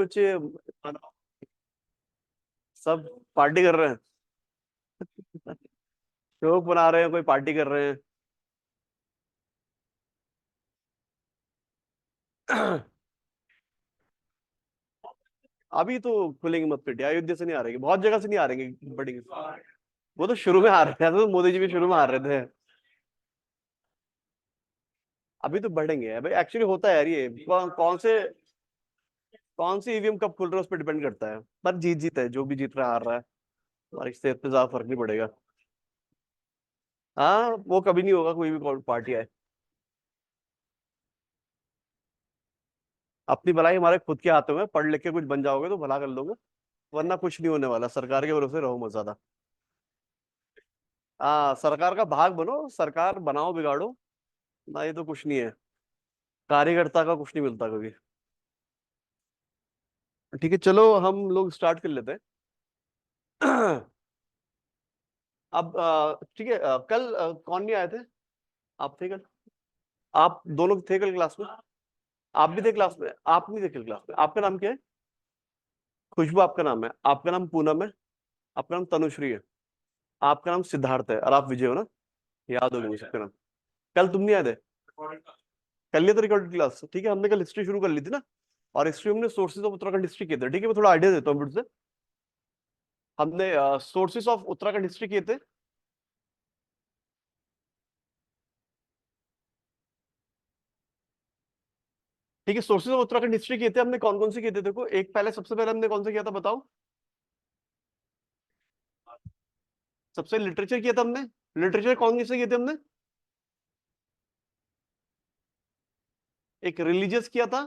बच्चे सब पार्टी कर रहे हैं। जोक बना रहे हैं, कोई पार्टी कर रहे हैं। अभी तो खुलेंगे मत पेटी, अयोध्या से नहीं आ रहे, बहुत जगह से नहीं आ रहे बड़ी। वो तो शुरू में आ रहे थे, तो मोदी जी भी शुरू में आ रहे थे। अभी तो बढ़ेंगे अभी, एक्चुअली होता है यार, ये कौन से ईवीएम कब खुल रहा है उस पर डिपेंड करता है। पर जीत जीत है, जो भी जीत रहा हार रहा है, हमारी इससे इतना ज्यादा फर्क नहीं पड़ेगा। हाँ, वो कभी नहीं होगा, कोई भी पार्टी आए। अपनी भलाई हमारे खुद के हाथों में, पढ़ लिख के कुछ बन जाओगे तो भला कर लोगे, वरना कुछ नहीं होने वाला। सरकार के भरोसे रहो मत ज्यादा। हाँ, सरकार का भाग बनो, सरकार बनाओ बिगाड़ो, ना ये तो कुछ नहीं है। कार्यकर्ता का कुछ नहीं मिलता कभी। ठीक है, चलो हम लोग स्टार्ट कर लेते हैं। अब ठीक है, कल कौन नहीं आए थे? आप थे कल? आप दोनों थे कल क्लास में? आप भी थे क्लास में? आप नहीं थे कल क्लास में। आपका नाम क्या है? खुशबू आपका नाम है, आपका नाम पूनम है, आपका नाम तनुश्री है, आपका नाम सिद्धार्थ है, और आप विजय हो ना? याद हो गया मुझे सबका नाम। कल तुम नहीं आए थे? कल लिया था रिकॉर्डेड क्लास, ठीक है। हमने कल हिस्ट्री शुरू कर ली थी ना, और हिस्ट्री हमने सोर्सेज ऑफ उत्तराखंड हिस्ट्री किए थे। ठीक है, मैं थोड़ा आइडिया देता हूँ फिर से। हमने सोर्सेज ऑफ उत्तराखंड हिस्ट्री किए थे। ठीक है, सोर्सेज ऑफ उत्तराखंड हिस्ट्री किए थे हमने। कौन कौन से किए थे देखो, एक पहले, सबसे पहले हमने कौन सा किया था बताओ? सबसे लिटरेचर किया था हमने। लिटरेचर कौन से किए थे हमने? एक रिलीजियस किया था,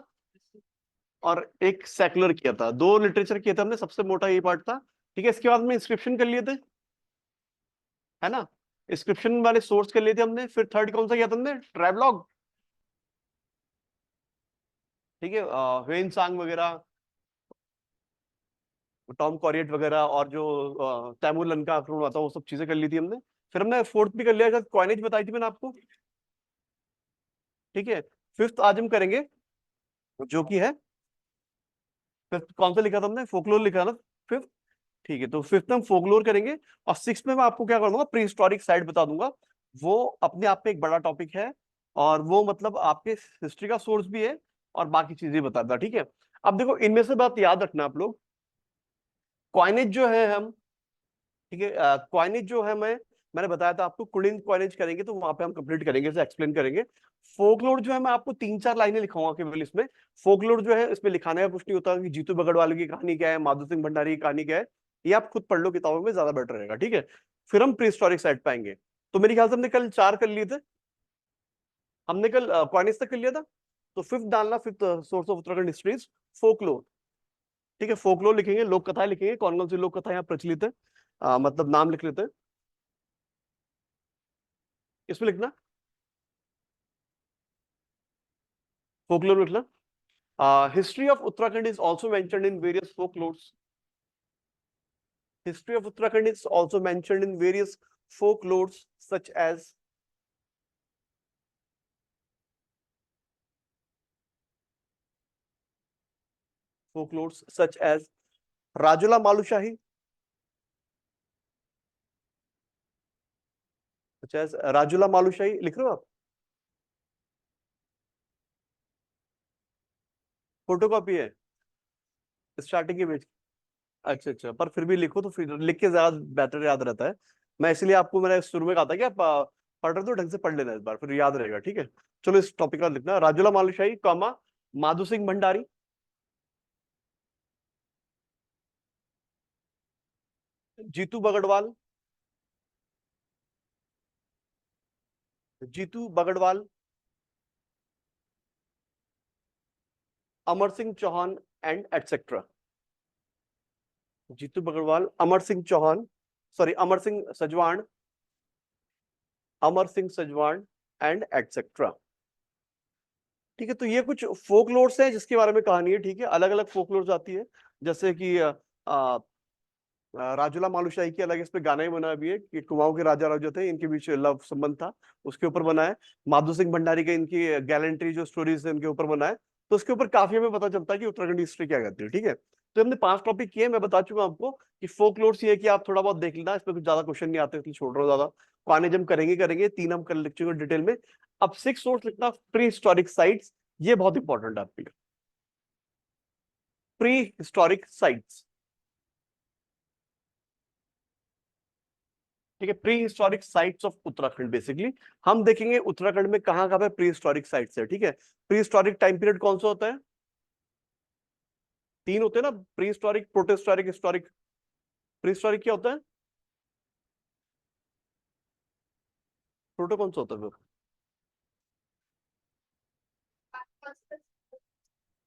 और एक सेकुलर किया था। दो लिटरेचर किए थे हमने, सबसे मोटा ये पार्ट था। ठीक है, इसके बाद में इंस्क्रिप्शन कर लिए थे, है ना? इंस्क्रिप्शन वाले सोर्स कर लिए थे हमने। फिर थर्ड कौन सा किया था हमने? ट्रैवलॉग। ठीक है, ह्वेन सांग वगैरह, टॉम कॉरियट वगैरह, और जो तैमूर लन का आक्रमण हुआ था, वो सब चीजें कर ली थी हमने। फिर हमने फोर्थ भी कर लिया, कॉइनेज बताई थी मैंने आपको। ठीक है, फिफ्थ आज हम करेंगे, जो कि है, फिफ्थ कौन सा लिखा था हमने? फोकलोर लिखा ना फिफ्थ। ठीक है, तो फिफ्थ हम फोकलोर करेंगे। और सिक्स में मैं आपको क्या कर दूंगा, प्री हिस्टोरिक साइड बता दूंगा। वो अपने आप में एक बड़ा टॉपिक है, और वो मतलब आपके हिस्ट्री का सोर्स भी है, और बाकी चीजें बताता। ठीक है, अब देखो, इनमें से बात याद रखना आप लोग। कॉइनेज जो है हम, ठीक है, कॉइनेज जो है, मैंने बताया था आपको, कुलिन कॉइनेज करेंगे तो वहां पे हम कंप्लीट करेंगे, इसे एक्सप्लेन करेंगे। फोकलोर जो है, मैं आपको तीन चार लाइनें लिखाऊंगा केवल इसमें। फोकलोर जो है, इसमें लिखाने का कुछ नहीं होता कि जीतू बगड़वाल की कहानी क्या है, माधो सिंह भंडारी की कहानी क्या है। ये आप खुद पढ़ लो किताबों में, ज्यादा बेटर रहेगा। ठीक है, फिर हम प्री हिस्टोरिक साइड पाएंगे। तो मेरे ख्याल से हमने कल चार कर लिए थे। हमने कल कॉइनेज तक कर लिया था। तो फिफ्थ डालना, fifth source of Uttarakhand histories, folklore. ठीक है, फोकलोर लिखेंगे, लोक कथाएं लिखेंगे, कौन कौन सी लोक कथाएं यहाँ प्रचलित है, मतलब नाम लिख लेते हैं। इसमें लिखना, फोकलोर लिखना। History of Uttarakhand is also mentioned in various folklores. History of Uttarakhand is also mentioned in various folklores such as Rajula Malushahi, लिख रहे हो आप? फोटो कॉपी है स्टार्टिंग के पेज? अच्छा अच्छा, पर फिर भी लिखो, तो फिर लिख के ज्यादा बेटर याद रहता है। मैं इसलिए आपको, मैंने शुरू में कहा था कि आप पढ़ रहे हो तो ढंग से पढ़ लेना इस बार, फिर याद रहेगा। ठीक है, चलो इस टॉपिक का लिखना, Rajula Malushahi, comma, Madhu Singh Bhandari, Jitu Bagdwal, Jitu Bagdwal, Amar Singh Chauhan, and etcetera. Jitu Bagdwal, Amar Singh Chauhan, sorry, Amar Singh Sajwan, Amar Singh Sajwan, and etcetera. ठीक है, तो ये कुछ फोकलोर्स हैं जिसके बारे में कहानी है। ठीक है, अलग अलग फोकलोर्स आती है, जैसे कि राजुला मालुशाही की अलग इस पे गाना ही बना भी है, कि कुमाऊं के राजा राजा थे, इनके बीच लव संबंध था, उसके ऊपर बना है। माधो सिंह भंडारी के, इनकी गैलेंट्री जो स्टोरीज है, इनके ऊपर बना है। तो उसके ऊपर काफी हमें पता चलता है कि उत्तराखंड हिस्ट्री क्या कहती है। ठीक है, तो हमने 5 टॉपिक किए, मैं बता चुका आपको कि फोकलोर ये है कि आप थोड़ा बहुत देख लेना, इसमें कुछ ज्यादा क्वेश्चन नहीं आते, इसलिए छोड़ रहा हूँ ज्यादा। क्वानिज्म करेंगे 3 हम कर लिख चुके हैं डिटेल में। अब 6 सोर्स लिखना, प्री हिस्टोरिक साइट्स, ये बहुत इंपॉर्टेंट है आपके लिए। प्री हिस्टोरिक साइट्स, ठीक है, pre historic sites of Uttarakhand. Basically हम देखेंगे उत्तराखंड में कहां कहां पे प्री हिस्टोरिक साइट्स है। ठीक है, प्री हिस्टोरिक टाइम पीरियड कौन सा होता है? 3 होते हैं ना, prehistoric, protohistoric, historic. Prehistoric क्या होता है? प्रोटो कौन सा होता है?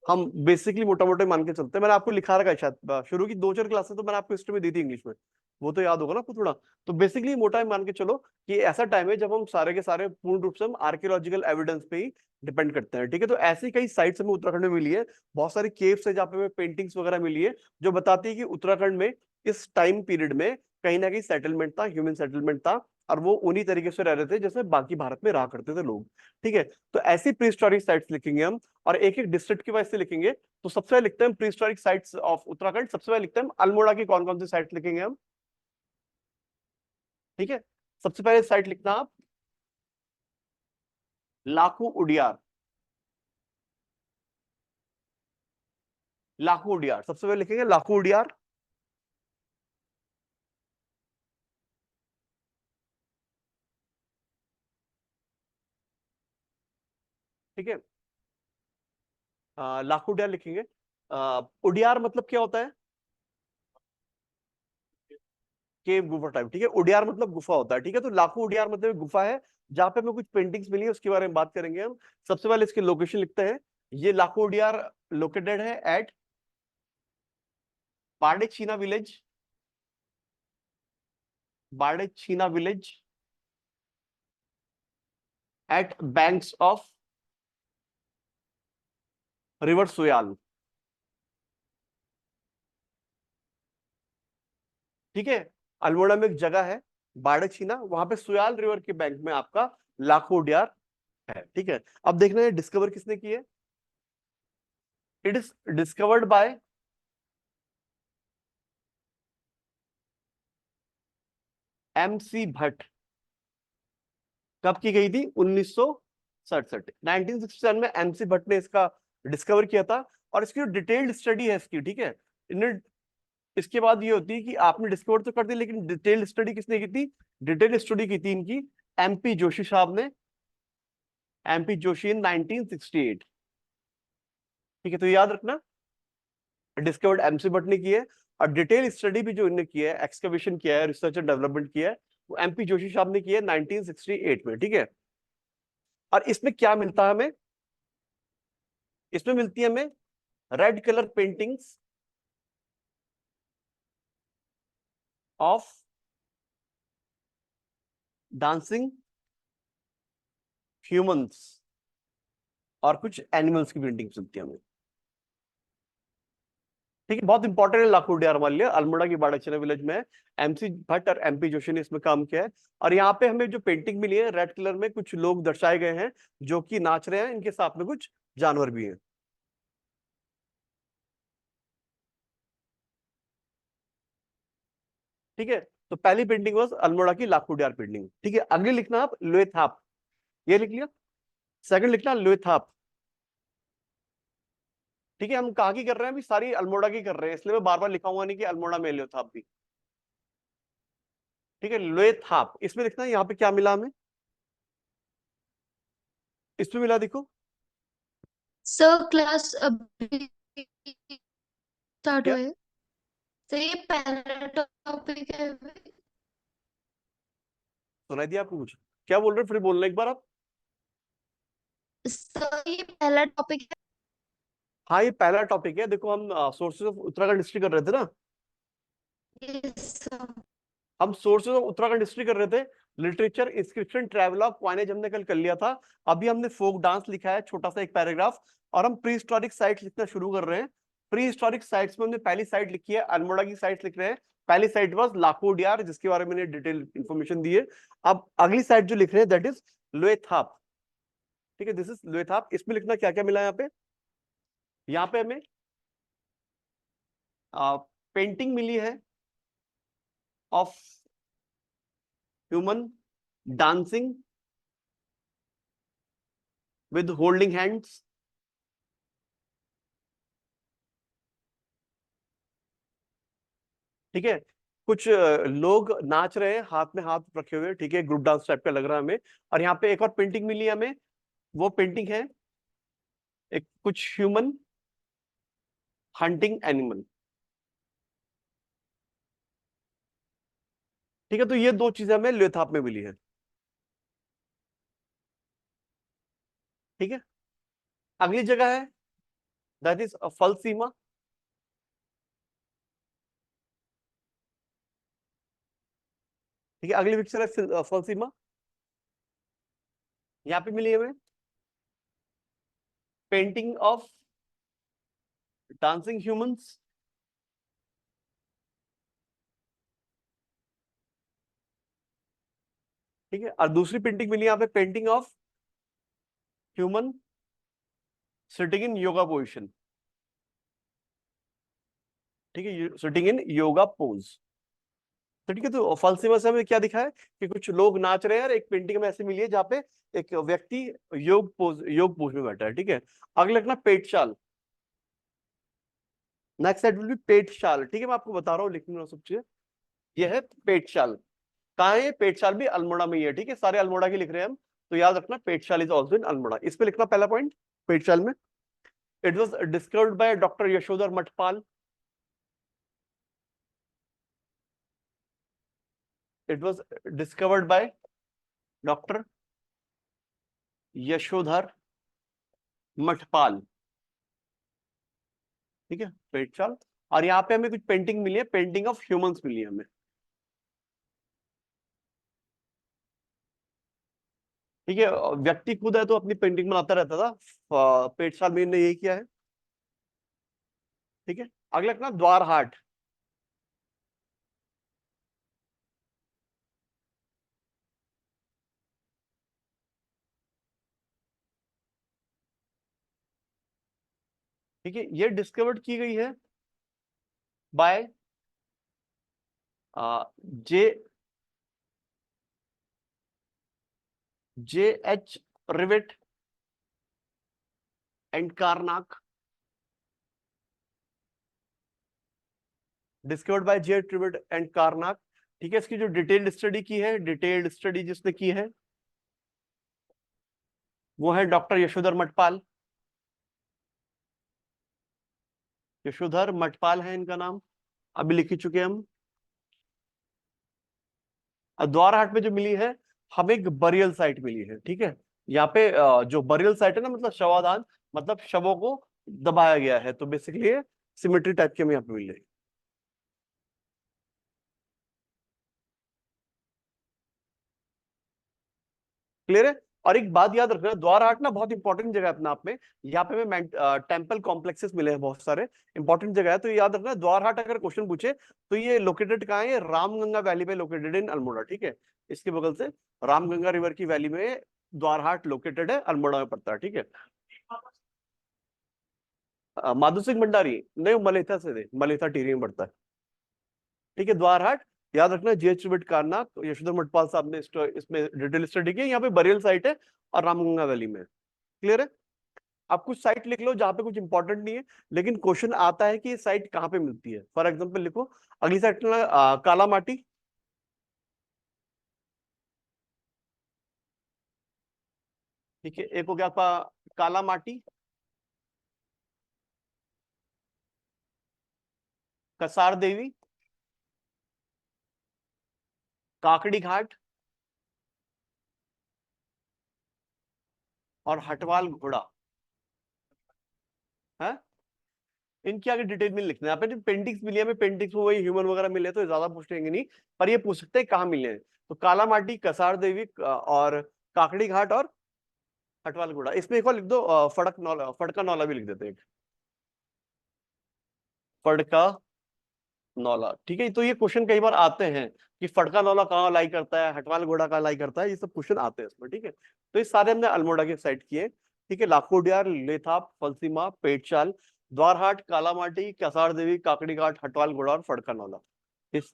हम बेसिकली मोटा मोटा मान के चलते हैं, मैंने आपको लिखा रखा है शायद, शुरू की 2-4 क्लासेस तो मैंने आपको हिस्ट्री में दी थी इंग्लिश में, वो तो याद होगा ना आपको थोड़ा। तो बेसिकली मोटा मान के चलो कि ऐसा टाइम है जब हम सारे के सारे पूर्ण रूप से हम आर्कियोलॉजिकल एविडेंस पे ही डिपेंड करते हैं। ठीक है, तो ऐसी कई साइट्स हमें उत्तराखंड में मिली है, बहुत सारी केव्स है जहाँ पे हमें पेंटिंग्स वगैरह मिली है, जो बताती है कि उत्तराखंड में इस टाइम पीरियड में कहीं ना कहीं सेटलमेंट था, ह्यूमन सेटलमेंट था, और वो उन्हीं तरीके से रह रहे थे जैसे बाकी भारत में रहा करते थे लोग। ठीक है, तो ऐसी प्री हिस्टोरिक साइट्स लिखेंगे हम, और एक एक डिस्ट्रिक्ट की वजह से लिखेंगे। तो सबसे पहले लिखते हैं pre historic sites of Uttarakhand, सबसे पहले लिखते हैं अल्मोड़ा की कौन कौन सी साइट लिखेंगे हम। ठीक है, सबसे पहले साइट लिखना आप लाखू उडियार। लाखू उडियार सबसे पहले लिखेंगे, लाखू उडियार। ठीक है, लाखू उडियार लिखेंगे। उडियार मतलब क्या होता है? केव, गुफा टाइप। ठीक है, उडियार मतलब गुफा होता है। ठीक है, तो लाखू उडियार मतलब गुफा है जहां पे हमें कुछ पेंटिंग्स मिली है, उसके बारे में बात करेंगे हम। सबसे पहले इसकी लोकेशन लिखते हैं। ये लाखू उडियार लोकेटेड है एट बाड़े China village, Bare China village at banks of river Suyal. ठीक है, अल्मोड़ा में एक जगह है बाड़ेछीना, वहां पे सुयाल रिवर के बैंक में आपका लाखो उडियार है। ठीक है, अब देखना है डिस्कवर किसने की है। It is discovered by MC Bhatt. कब की गई थी? 1967, 1967 में MC भट्ट ने इसका डिस्कवर किया था। और इसकी जो डिटेल्ड स्टडी है इसकी, ठीक है, इन्हें इसके बाद ये होती है कि आपने डिस्कवर तो कर दी, लेकिन डिटेल्ड स्टडी किसने की थी? डिटेल्ड स्टडी की थी इनकी MP जोशी साहब ने, MP जोशी इन 1968। ठीक है, तो याद रखना डिस्कवर्ड MC भट्ट ने की है, और डिटेल स्टडी भी जो इन्होंने किया है, एक्सकवेशन किया है, रिसर्च एंड डेवलपमेंट किया है, वो MP जोशी साहब ने किया है 1968 में। ठीक है, और इसमें क्या मिलता है हमें? इसमें मिलती है हमें red colour paintings of dancing humans, और कुछ एनिमल्स की पेंटिंग्स मिलती है हमें। ठीक है, बहुत इंपॉर्टेंट है लाखों उडियार हमारे लिए, अल्मोड़ा की बाड़ाचीना विलेज में है। MC भट्ट और MP जोशी ने इसमें काम किया है। और यहाँ पे हमें जो पेंटिंग मिली है रेड कलर में, कुछ लोग दर्शाए गए हैं जो कि नाच रहे हैं, इनके साथ में कुछ जानवर भी हैं। ठीक है, तो पहली पेंटिंग वाज अल्मोड़ा की लाखों उडियार पेंटिंग। ठीक है, अगली लिखना आप लोएथाप, ये लिख लिया। सेकंड लिखना लोएथाप। ठीक है, हम कहाँ की कर रहे हैं अभी? सारी अल्मोड़ा की कर रहे हैं, इसलिए मैं बार बार लिखा हुआ नहीं कि अल्मोड़ा में लोएथाप भी। ठीक है, लोएथाप इसमें लिखना है। यहाँ पे क्या मिला हमें? इसमें मिला, देखो। सर क्लास अभी स्टार्ट क्या हुआ है। सर ये पहला टॉपिक है अभी। सुनाई दिया आपको कुछ? क्या बोल रहे हो, फिर बोलना एक बार आप। सर ये पहला टॉपिक है। हाँ, ये पहला टॉपिक है। देखो, हम सोर्सेज ऑफ उत्तराखंड हिस्ट्री कर रहे थे ना, Yes, sir. हम सोर्सेज ऑफ उत्तराखंड हिस्ट्री कर रहे थे। लिटरेचर, इंस्क्रिप्शन, ट्रैवलॉग, क्वाइनेज हमने कल कर लिया था। अभी हमने फोक डांस लिखा है, छोटा सा एक पैराग्राफ। और हम प्री हिस्टोरिक साइट्स लिखना शुरू कर रहे हैं। प्री हिस्टोरिक साइट्स में हमने पहली साइट लिखी है, अल्मोड़ा की साइट्स लिख रहे हैं। पहली साइट वाज लाखो उडियार, जिसके बारे में मैंने डिटेल इंफॉर्मेशन दी है। अब अगली साइट जो लिख रहे हैं दैट इज लोएथाप। ठीक है, दिस इज लोएथाप। इसमें लिखना क्या क्या मिला है यहाँ पे। यहाँ पे हमें पेंटिंग मिली है of human dancing with holding hands. ठीक है, कुछ लोग नाच रहे हैं हाथ में हाथ रखे हुए, ठीक है, ग्रुप डांस टाइप का लग रहा है हमें। और यहाँ पे एक और पेंटिंग मिली है हमें, वो पेंटिंग है एक कुछ ह्यूमन हंटिंग एनिमल। ठीक है, तो ये दो चीजें हमें लिथाप में मिली है। ठीक है, अगली जगह है दैट इज फल सीमा। ठीक है, अगली पिक्चर है फल सीमा। यहाँ पे मिली है हमें पेंटिंग ऑफ डांसिंग ह्यूमंस। ठीक है, और दूसरी पेंटिंग मिली है यहाँ पे painting of human sitting in yoga position. ठीक है, सिटिंग इन योगा पोज। तो ठीक है, तो फलसेवा से हमें क्या दिखा है कि कुछ लोग नाच रहे हैं और एक पेंटिंग में ऐसी मिली है जहाँ पे एक व्यक्ति योग पोज में बैठा है। ठीक है, अगला लिखना Petshal. Next set will be Petshal. ठीक है, मैं आपको बता रहा हूँ लिखने में सब चीजें। ये है पेटशाल। कहाँ है? पेटशाल भी अल्मोड़ा में ही है। ठीक है, सारे अल्मोड़ा के लिख रहे हैं हम, तो याद रखना Petshal is also in Almora. इस पे लिखना पहला पॉइंट पेटशाल में। It was discovered by doctor Yashodhar Mathpal. It was discovered by doctor Yashodhar Mathpal. ठीक है, पेटशाल। और यहाँ पे हमें कुछ पेंटिंग मिली है, पेंटिंग ऑफ ह्यूमंस मिली है हमें। ठीक है, व्यक्ति खुद है तो अपनी पेंटिंग बनाता रहता था, पेटशाल में ने यही किया है। ठीक है, अगला अपना द्वार हाट। ठीक है, ये डिस्कवर्ड की गई है by J H Rivett and Carnac. Discovered by J H Rivett and Carnac. ठीक है, इसकी जो डिटेल्ड स्टडी की है, डिटेल्ड स्टडी जिसने की है वो है डॉक्टर यशोधर मठपाल। यशोधर मठपाल है इनका नाम, अभी लिख ही चुके हम। द्वार हाट में जो मिली है हमें एक बरियल साइट मिली है। ठीक है, यहाँ पे जो बरियल साइट है ना, मतलब शवाधान, मतलब शवों को दबाया गया है, तो बेसिकली सिमेट्री टाइप की हमें यहाँ पे मिल रही। क्लियर है? और एक बात याद रखना, द्वार हाट ना बहुत इंपॉर्टेंट जगह है अपने आप में। यहाँ पे हमें टेम्पल कॉम्प्लेक्सेस मिले हैं बहुत सारे, इंपॉर्टेंट जगह है, तो ये याद रखना द्वार हाट अगर क्वेश्चन पूछे तो ये लोकेटेड कहाँ है? ये रामगंगा वैली में लोकेटेड इन अल्मोड़ा। ठीक है, इसके बगल से रामगंगा रिवर की वैली में द्वार हाट लोकेटेड है, अल्मोड़ा में पड़ता है। ठीक है, माधु सिंह भंडारी नहीं, मलेथा से थे, मलेथा टिहरी में पड़ता है। ठीक है, द्वार हाट याद रखना, जीएच बिट कारनाक, यशोधर मठपाल साहब ने इसमें डिटेल स्टडी की। यहाँ पे बरियल साइट है और रामगंगा वैली में। क्लियर है? आप कुछ साइट लिख लो जहां पे कुछ इंपॉर्टेंट नहीं है, लेकिन क्वेश्चन आता है कि ये साइट कहाँ पे मिलती है। फॉर एग्जांपल लिखो, अगली साइट काला माटी। ठीक है, एक हो गया आपका काला माटी, कसार देवी, काकड़ी घाट और हटवाल घोड़ा है। इनकी आगे डिटेल में लिखना है। यहाँ पे पेंटिंग्स मिली है हमें, पेंटिंग्स में वही ह्यूमन वगैरह मिले तो ज्यादा पूछेंगे नहीं, पर ये पूछ सकते हैं कहाँ मिले हैं। तो काला माटी, कसार देवी और काकड़ी घाट और हटवाल घोड़ा। इसमें एक और लिख दो फड़का नौला भी लिख देते हैं, फड़का नौला। ठीक है, तो ये क्वेश्चन कई बार आते हैं कि फड़का नौला कहाँ लाई करता है, हटवाल घोड़ा कहाँ लाई करता है, ये सब क्वेश्चन आते हैं इसमें। ठीक है, तो ये सारे हमने अल्मोड़ा के साइड किए। ठीक है, लाखोडियार, लेथाप, फलसीमा, पेटचाल, द्वारहाट, कालामाटी, कसार देवी, काकड़ी घाट, हटवाल, घोड़ार, फड़का नौला। इस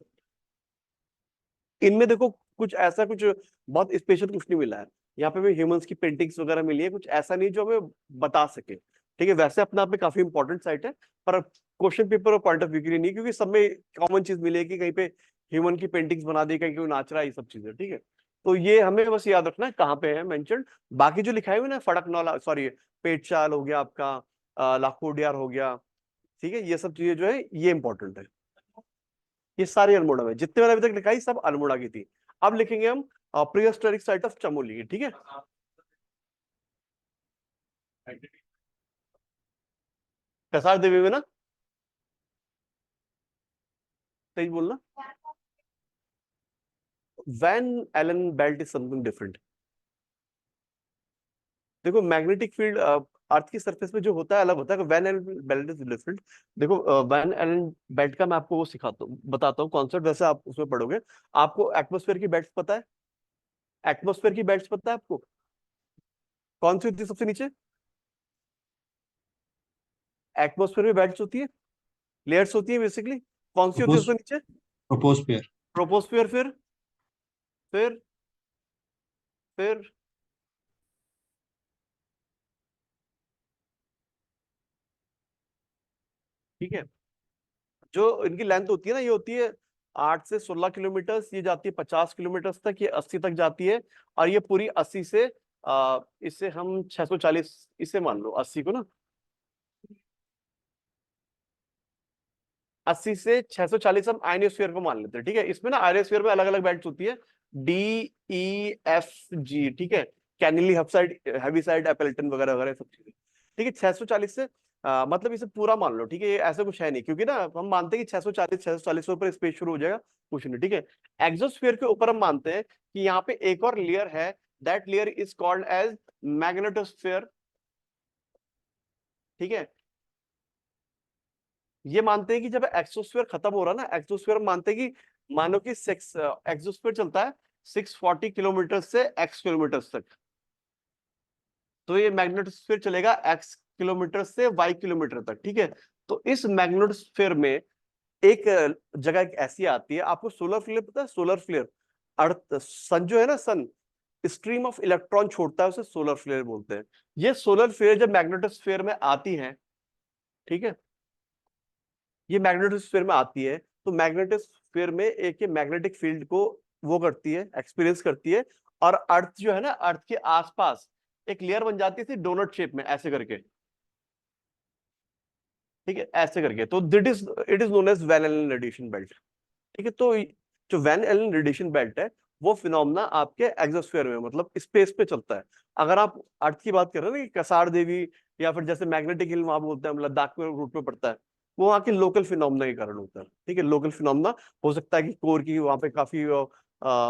इनमें देखो कुछ ऐसा कुछ बहुत स्पेशल कुछ नहीं मिला है। यहाँ पे भी ह्यूमंस की पेंटिंग्स वगैरह मिली है, कुछ ऐसा नहीं जो हमें बता सके। ठीक है, वैसे अपने आप में काफी इंपॉर्टेंट साइट है, पर क्वेश्चन पेपर और पॉइंट ऑफ व्यू के लिए नहीं, क्योंकि सब में कॉमन चीज मिलेगी, कहीं पे ह्यूमन की पेंटिंग्स बना दी, कहीं कोई नाच रहा है, ये सब चीजें। ठीक है, तो ये हमें बस याद रखना है कहाँ पे है मेंशन। बाकी जो लिखा है ना, फड़कनौला, सॉरी, पेटचाल हो गया आपका, लाखोडियार हो गया, ठीक है, ये सब चीजें जो है ये इंपॉर्टेंट है। ये सारी अल्मोड़ा में जितने मैंने अभी तक लिखाई सब अल्मोड़ा की थी। अब लिखेंगे हम pre historic site of Chamoli, ठीक है। कसार देवी में ना, सही बोलना। Van Allen belt is something different. देखो मैग्नेटिक फील्ड अर्थ की सरफेस पे जो होता है अलग होता है, Van Allen belt is different. देखो वैन एलन बेल्ट का मैं आपको वो सिखाता हूँ, बताता हूँ कॉन्सेप्ट, वैसे आप उसमें पढ़ोगे। आपको एटमोस्फेयर की बेल्ट पता है? एटमोस्फेयर की बेल्ट पता है आपको? कौन सी होती है सबसे नीचे? एटमोस्फेयर में बेल्ट होती है, लेयर्स होती है बेसिकली। कौन सी होती है प्रोपोज उसमें नीचे? प्रोपोस्फेयर। ट्रोपोस्फियर, फिर फिर ठीक है, जो इनकी लेंथ होती है ना, ये होती है 8 से 16 किलोमीटर, ये जाती है 50 किलोमीटर तक, ये 80 तक जाती है। और ये पूरी 80 से इसे हम 640, इसे मान लो 80 को ना, 80 से 640 हम आयनोस्फीयर को मान लेते हैं। ठीक है, इसमें ना आयनोस्फीयर में अलग अलग बेल्ट होती है, डी, ई, एफ, जी। ठीक है, कैनिली, हफसाइड, हेविसाइड, एपेल्टन वगैरह वगैरह सब चीजें। ठीक है, 640 से मतलब इसे पूरा मान लो। ठीक है, ये ऐसा कुछ है नहीं, क्योंकि ना हम मानते हैं कि 640 से ऊपर स्पेस शुरू हो जाएगा, कुछ नहीं। ठीक है, एक्सोस्फीयर के ऊपर हम मानते हैं कि यहाँ पे एक और लेयर है, that layer is called as magnetosphere. ठीक है, ये मानते हैं कि जब एक्सोस्फीयर खत्म हो रहा है ना, एक्सोस्फीयर मानते हैं कि मानो कि एक्सोस्फीयर चलता है 640 किलोमीटर से एक्स किलोमीटर तक, तो ये मैग्नेटोस्फीयर चलेगा एक्स किलोमीटर से वाई किलोमीटर तक। ठीक है, तो इस मैग्नेटोस्फीयर में एक जगह एक ऐसी आती है, आपको सोलर फ्लेयर पता है? सोलर फ्लेयर, अर्थ सन जो है ना, सन स्ट्रीम ऑफ इलेक्ट्रॉन छोड़ता है, उसे सोलर फ्लेयर बोलते हैं। ये सोलर फ्लेयर जब मैग्नेटोस्फीयर में आती है, ठीक है, ये मैग्नेटोस्फीयर में आती है, तो मैग्नेटोस्फीयर में एक ये मैग्नेटिक फील्ड को वो करती है, एक्सपीरियंस करती है। और अर्थ जो है ना, अर्थ के आसपास एक लेयर बन जाती थी डोनट शेप में, ऐसे करके। ठीक है, ऐसे करके, तो that is it is known as Van Allen radiation belt. ठीक है, तो जो वैन एलन रेडिएशन बेल्ट है, वो फिनोमेना आपके एक्सोस्फीयर में, मतलब स्पेस पे चलता है। अगर आप अर्थ की बात कर रहे हो ना, कि कसार देवी या फिर जैसे मैग्नेटिक हिल वहां बोलते हैं, लद्दाख में रूट में पड़ता है, वो वहाँ के लोकल फिनोमेना के कारण होता है। ठीक है, लोकल फिनोमेना, हो सकता है कि कोर की वहां पे काफी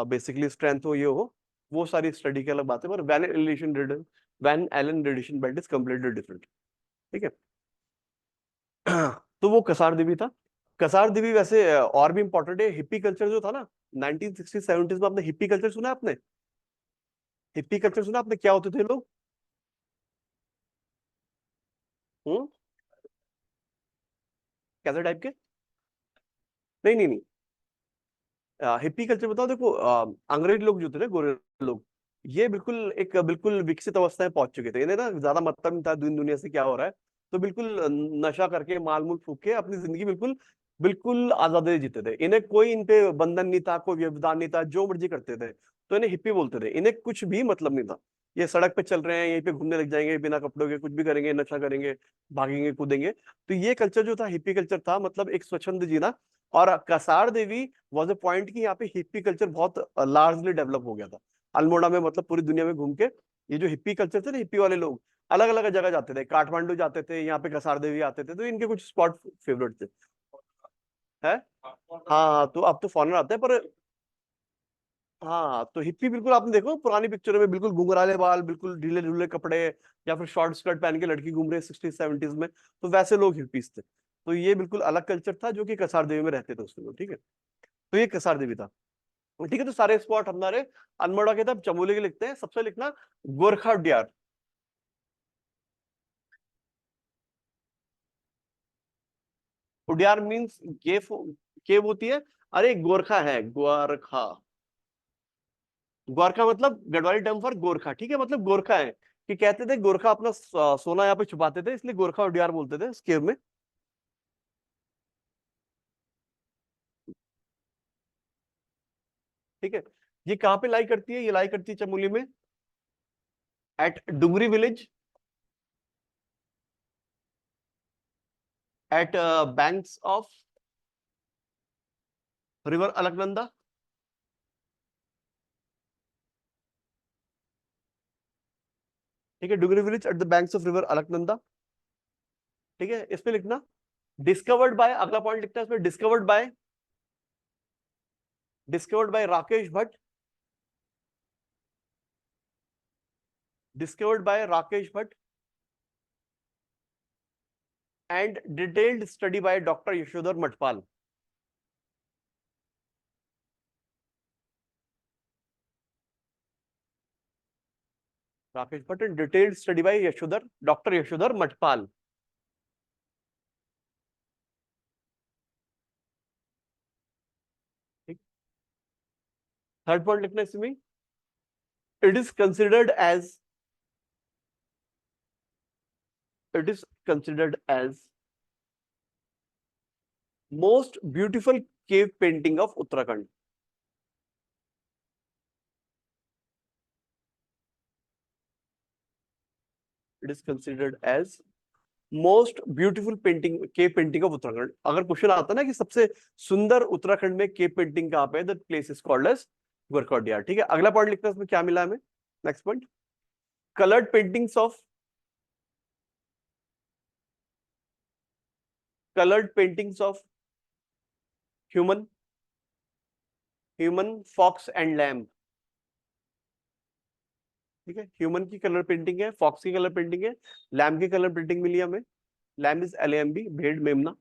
बेसिकली स्ट्रेंथ हो, ये हो, वो सारी स्टडी की अलग बात है, पर Van Allen radiation belt is completely different. ठीक है, तो वो कसार देवी था। कसार देवी वैसे और भी इंपॉर्टेंट है, हिप्पी कल्चर जो था ना 1960-70 में, आपने हिप्पी कल्चर सुना है? आपने हिप्पी कल्चर सुना आपने? क्या होते थे लोग? हम्म, कैसे टाइप के? नहीं नहीं नहीं, हिप्पी कल्चर बताओ। देखो अंग्रेज लोग जो थे ना, गोरे लोग, ये बिल्कुल विकसित अवस्था में पहुंच चुके थे। इन्हें ना ज्यादा मतलब नहीं था दिन दुनिया से क्या हो रहा है, तो बिल्कुल नशा करके, माल मूल फूक के अपनी जिंदगी बिल्कुल बिल्कुल आजादी जीते थे। इन्हें कोई इन पे बंधन नहीं था, कोई व्यवधान नहीं था, जो मर्जी करते थे, तो इन्हें हिप्पी बोलते थे। इन्हें कुछ भी मतलब नहीं था, ये सड़क पे चल रहे हैं, यहीं पे घूमने लग जाएंगे बिना कपड़ों के, कुछ भी करेंगे, नशा करेंगे, भागेंगे कूदेंगे। तो ये कल्चर जो था, हिप्पी कल्चर था, मतलब एक स्वच्छंद जीना। और कसार देवी वॉज अ पॉइंट कि यहाँ पे हिप्पी कल्चर बहुत लार्जली डेवलप हो गया था अल्मोड़ा में, मतलब पूरी दुनिया में घूम के। ये जो हिप्पी कल्चर थे ना, हिप्पी वाले लोग अलग अलग जगह जाते थे, काठमांडू जाते थे, यहाँ पे कसार देवी आते थे, तो इनके कुछ स्पॉट फेवरेट थे। है, हाँ हाँ, तो अब तो फॉरनर आते हैं, पर हाँ, तो हिप्पी बिल्कुल आपने देखो पुरानी पिक्चरों में, बिल्कुल घुंघराले बाल, बिल्कुल ढीले ढीले कपड़े, या फिर शॉर्ट स्कर्ट पहन के लड़की घूम रही है 60s 70s में, तो वैसे लोग हिप्पीज थे। तो ये बिल्कुल अलग कल्चर था, जो कि कसार देवी में रहते थे उस लोग। ठीक है, तो ये कसार देवी था। ठीक है, तो सारे स्पॉट हमारे अल्मोड़ा के थे। अब चमोली के लिखते हैं, सबसे लिखना गोरखा डियार। उडियार मीन्स केव होती है। अरे गोरखा है, गोरखा। गोरखा मतलब गढ़वाली टर्म फॉर गोरखा, ठीक है, मतलब गोरखा है। कि कहते थे गोरखा अपना सोना यहाँ पे छुपाते थे, इसलिए गोरखा उडियार बोलते थे इस केव में। ठीक है। ये कहाँ पे लाई करती है? ये लाई करती है चमोली में, at Dungri village, at banks of river Alaknanda. ठीक है, Dungri village at the banks of river Alaknanda. ठीक है, इस पे लिखना डिस्कवर्ड बाय, अगला पॉइंट लिखना है इसमें, discovered by Rakesh Bhatt, discovered by Rakesh Bhatt and detailed study by doctor Yashodhar Mathpal. Rakesh Bhatt and detailed study by Yashodhar, doctor Yashodhar Mathpal. ठीक। थर्ड पॉइंट लिखना है इसमें, it is considered as, it is considered as most beautiful cave painting of Uttarakhand. It is considered as most beautiful painting, cave painting of Uttarakhand. अगर question आता ना कि सबसे सुंदर उत्तराखंड में केव पेंटिंग कहाँ पे है, the place is called as Gorkhodiya. ठीक है, अगला पॉइंट लिखना है, इसमें क्या मिला हमें? Next point, coloured paintings of, coloured paintings of human, human fox and lamb. ठीक है, ह्यूमन की कलर पेंटिंग है, फॉक्स की कलर पेंटिंग है, लैम्ब की कलर पेंटिंग मिली हमें। लैम्ब इज LAMB, भेड़ मेमना।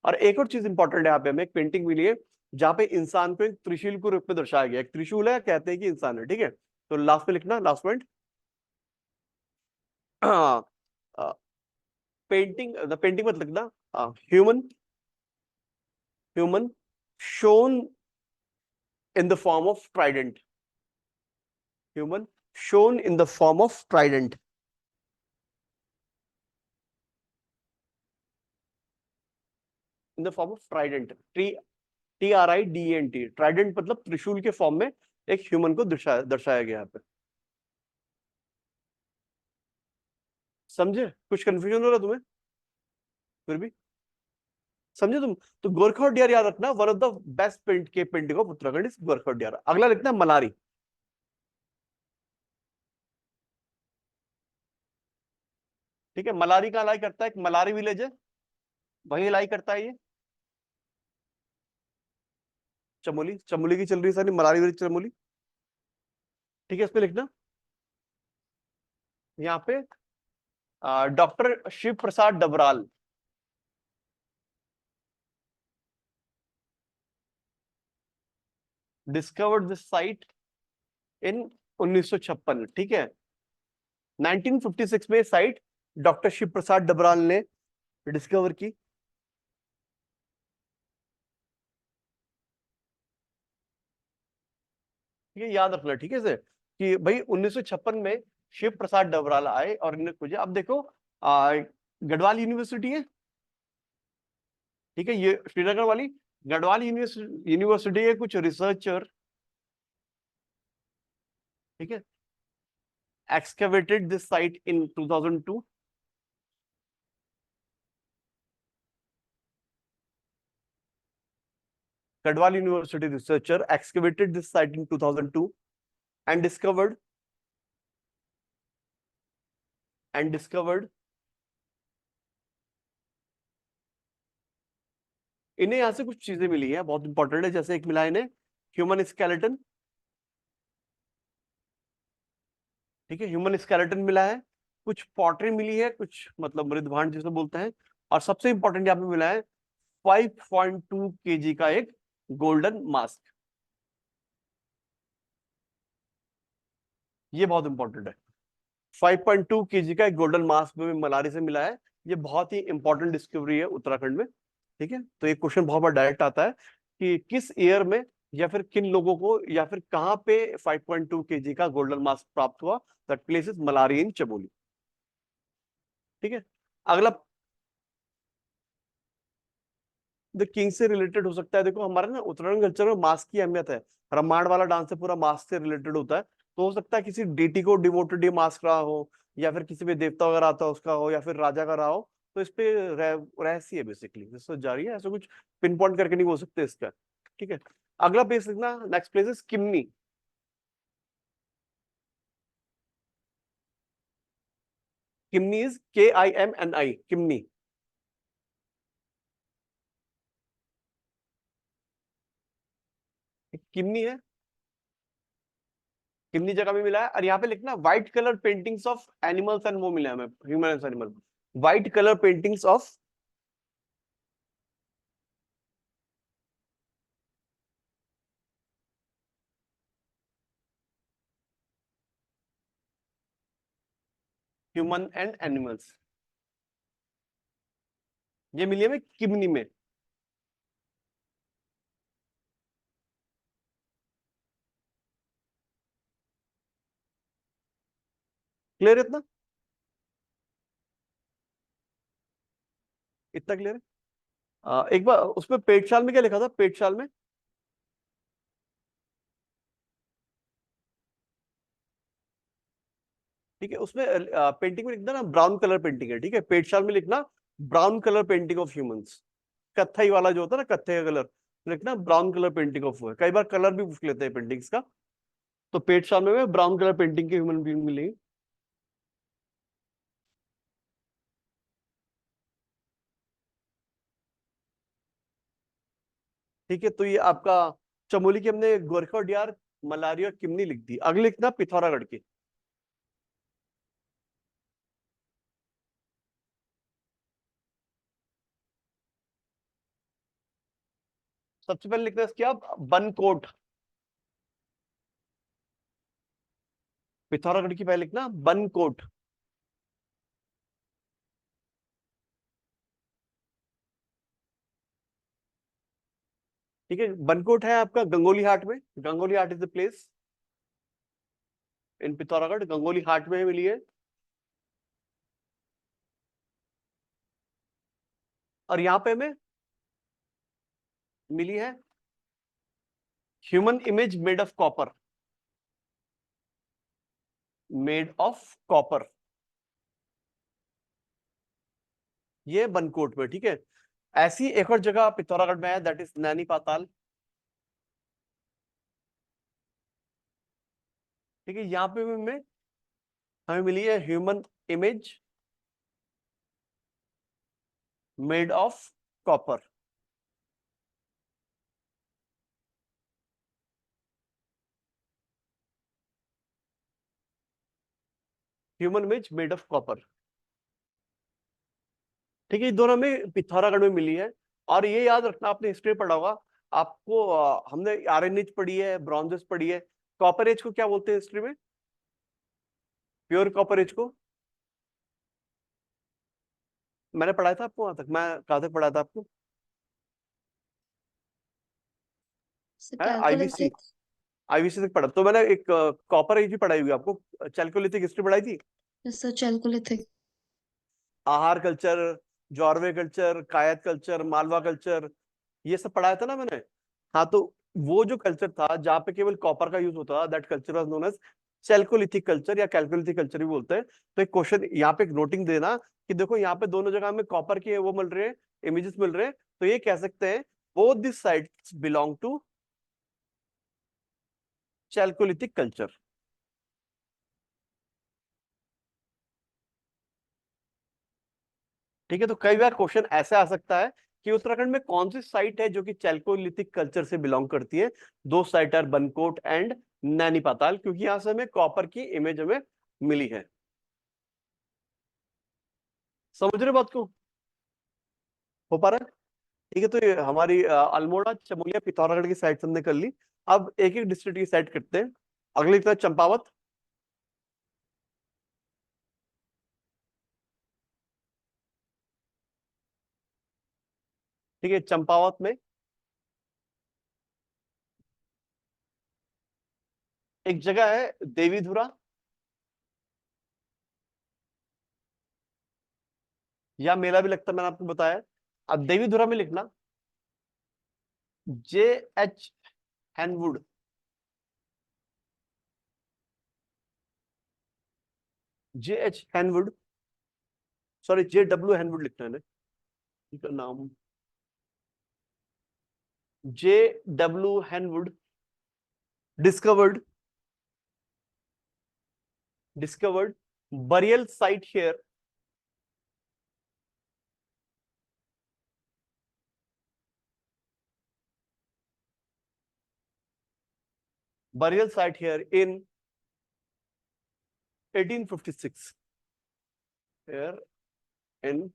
और एक और चीज इंपॉर्टेंट है, यहाँ पे हमें एक पेंटिंग मिली है जहाँ पे इंसान को एक त्रिशूल के रूप में दर्शाया गया है। एक त्रिशूल है, कहते हैं कि इंसान है। ठीक है, तो लास्ट में लिखना, last point, painting, the painting मत लिखना, human, human shown in the form of Trident, human shown in the form of Trident. In the form of Trident, TRIDENT, Trident मतलब त्रिशूल के फॉर्म में एक ह्यूमन को दर्शाया दर्शाया गया यहाँ पे। समझे? कुछ कंफ्यूजन हो रहा है तुम्हें फिर भी? समझे तुम? तो गोरखोडियार याद रखना, one of the best paint के painting of Uttarakhand is Gorkhodiyar. अगला लिखना मलारी। ठीक है, मलारी का लाई करता है, एक मलारी विलेज है, वही लाई करता है ये चमोली। चमोली की चल रही है सारी, मलारी विलेज चमोली। ठीक है, इस पे लिखना यहाँ पे doctor Shiv Prasad Dabral, discovered this site in 1956। ठीक है, 1956 में साइट डॉक्टर शिव प्रसाद डबराल ने डिस्कवर की। ये याद रखना, ठीक है सर, कि भाई 1956 में शिव प्रसाद डबराल आए और इन्हें खोजा। अब देखो, गढ़वाल यूनिवर्सिटी है, ठीक है, ये श्रीनगर वाली गढ़वाल यूनिवर्सिटी के कुछ रिसर्चर, ठीक है, excavated this site in 2002। Garhwal university researcher excavated this site in 2002 and discovered इन्हें यहां से कुछ चीजें मिली है, बहुत इंपॉर्टेंट है। जैसे एक मिला है इन्हें ह्यूमन स्केलेटन, ठीक है, ह्यूमन स्केलेटन मिला है, कुछ पॉटरी मिली है, कुछ मतलब मृद भांड जिसे बोलते हैं, और सबसे इंपॉर्टेंट यहाँ पे मिला है 5.2 kg का एक गोल्डन मास्क। ये बहुत इंपॉर्टेंट है, 5.2 kg का एक गोल्डन मास्क में मलारी से मिला है। ये बहुत ही इंपॉर्टेंट डिस्कवरी है उत्तराखंड में। ठीक है, तो ये क्वेश्चन बहुत बार डायरेक्ट आता है कि किस ईयर में या फिर किन लोगों को या फिर कहाँ पे 5.2 kg का गोल्डन मास्क प्राप्त हुआ। दैट प्लेस इज मलारी इन चमोली। ठीक है, अगला द किंग से रिलेटेड हो सकता है। देखो हमारे ना उत्तराखंड कल्चर में मास्क की अहमियत है। रामायण वाला डांस से पूरा मास्क से रिलेटेड होता है। तो हो सकता है किसी डीटी को डिवोटेड ये मास्क रहा हो, या फिर किसी भी देवता वगैरह आता है उसका हो, या फिर राजा का रहा हो। तो इस पे रहस्य है बेसिकली, जिससे जारी है, ऐसा कुछ पिन पॉइंट करके नहीं बोल सकते इसका। ठीक है, अगला प्लेस लिखना, next place is Kimni. Kimni is KIMNI, Kimni. Kimni है, किमनी जगह में मिला है। और यहाँ पे लिखना white colour paintings of animals and वो मिला है हमें, human and animal. White colour paintings of human and animals, ये मिली हमें किमनी में। क्लियर इतना, इतना क्लियर है। एक बार उसमें पेटशाल में क्या लिखा था, पेटशाल में? ठीक है, उसमें पेंटिंग में लिखना ना ब्राउन कलर पेंटिंग है। ठीक है, पेटशाल में लिखना brown colour painting of humans. कत्थई वाला जो होता है ना, कत्थे का कलर, लिखना ब्राउन कलर पेंटिंग ऑफ। है कई बार कलर भी पूछ लेते हैं पेंटिंग्स का। तो पेटशाल में ब्राउन कलर पेंटिंग के ह्यूमन बीइंग मिलेंगे। ठीक है, तो ये आपका चमोली की हमने गोरखा डियार, मलारी और किमनी लिख दी। अगले लिखना पिथौरागढ़ की। सबसे पहले लिखना इसकी आप बनकोट। पिथौरागढ़ की पहले लिखना बनकोट। ठीक है, बनकोट है आपका गंगोली हाट में। Gangoli Hat is the place in Pithoragarh, Gangoli Hat में मिली है। और यहाँ पे हमें मिली है human image made of copper, made of copper, ये बनकोट में। ठीक है, ऐसी एक और जगह पिथौरागढ़ में है, दैट इज नैनी पाताल। ठीक है, यहाँ पे हमें हमें मिली है human image made of copper. Human image made of copper. ठीक है, ये दोनों में पिथौरागढ़ में मिली है। और ये याद रखना, आपने हिस्ट्री पढ़ा होगा, आपको हमने आयरन एज पढ़ी है, ब्रॉन्ज एज पढ़ी है। कॉपर एज को क्या बोलते हैं हिस्ट्री में? प्योर कॉपर एज को मैंने पढ़ाया था आपको, वहां तक मैं कहाँ तक पढ़ा था आपको? है आईवीसी, कैलकुलेटिक। आईवीसी तक पढ़ा। तो मैंने एक कॉपर एज भी पढ़ाई हुई आपको, चैल्कोलिथिक हिस्ट्री पढ़ाई थी। सर कैलकुलेटिक। आहार कल्चर, जॉर्वे कल्चर, कायत कल्चर, मालवा कल्चर, ये सब पढ़ाया था ना मैंने। हाँ, तो वो जो कल्चर था जहाँ पे केवल कॉपर का यूज होता था, that culture was known as chalcolithic culture, या कैलकोलिथिक कल्चर भी बोलते हैं। तो एक क्वेश्चन यहाँ पे एक नोटिंग देना कि देखो यहाँ पे दोनों जगह में कॉपर के वो मिल रहे हैं, इमेजेस मिल रहे हैं। तो ये कह सकते हैं both this sites belong to chalcolithic culture. ठीक है, तो कई बार क्वेश्चन ऐसा आ सकता है कि उत्तराखंड में कौन सी साइट है जो कि चैल्कोलिथिक कल्चर से बिलोंग करती है। Two site are Bankot and Naini Patal, क्योंकि यहां से हमें कॉपर की इमेज हमें मिली है। समझ रहे बात को? हो पा रहा है? ठीक है, तो ये हमारी अल्मोड़ा, चमोलिया, पिथौरागढ़ की साइट हमने कर ली। अब एक एक डिस्ट्रिक्ट की साइट करते हैं। अगली तरह चंपावत। ठीक है, चंपावत में एक जगह है देवीधुरा, या मेला भी लगता है, मैंने आपको बताया। अब देवीधुरा में लिखना J.H. हैनवुड, J.H. हैनवुड, sorry J.W. हैनवुड लिखना है ना, उनका नाम J.W. हैनवुड discovered burial site here, burial site here in 1856, here in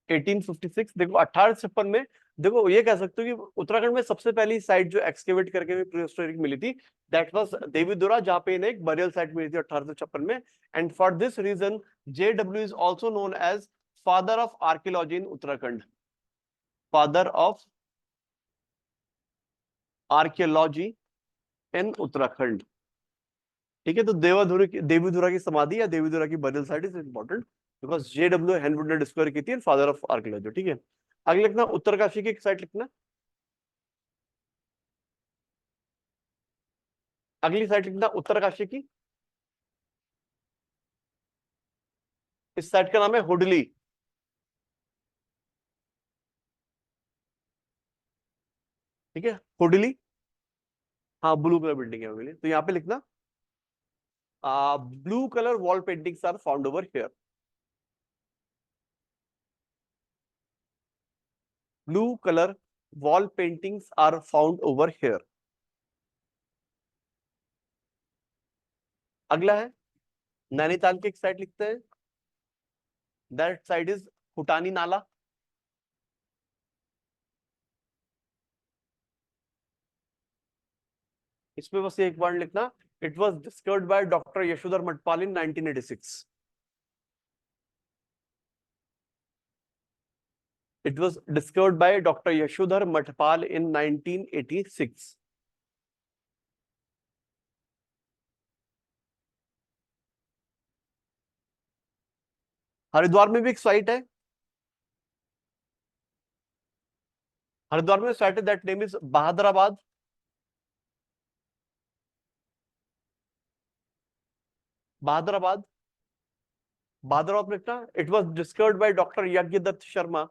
1856। देखो 1856 में, देखो ये कह सकते हो कि उत्तराखंड में सबसे पहली साइट जो एक्सकेवेट करके प्रीहिस्टोरिक मिली थी, दैट वाज देवीधुरा, जहां पे इन्हें एक बरियल साइट मिली थी 1856 में। And for this reason JW is also known as father of archaeology in Uttarakhand, father of archaeology in Uttarakhand. ठीक है, तो देवीधुरा की समाधि या देवीधुरा की burial site is important because JW Henwood ने डिस्कवर की थी, फादर ऑफ आर्कियोलॉजी। ठीक है, आगे लिखना उत्तरकाशी की एक साइट लिखना, अगली साइट लिखना उत्तरकाशी की, इस साइट का नाम है हुडली। ठीक है, हुडली, हाँ ब्लू कलर बिल्डिंग है हुडली, तो यहाँ पे लिखना blue colour wall paintings are found over here, blue colour wall paintings are found over here. अगला है नैनीताल की एक साइट लिखते हैं, दैट साइड इज हुटानी नाला। इसमें बस एक वर्ड लिखना, it was discovered by doctor Yashodhar Mathpal in 1986। It was discovered by doctor Yashodhar Mathpal in 1986। Haridwar में भी एक साइट है, हरिद्वार में साइट है, that name is Bahadurabad, Bahadurabad, Bahadurabad में लिखना, it was discovered by doctor Yagyadutt Sharma,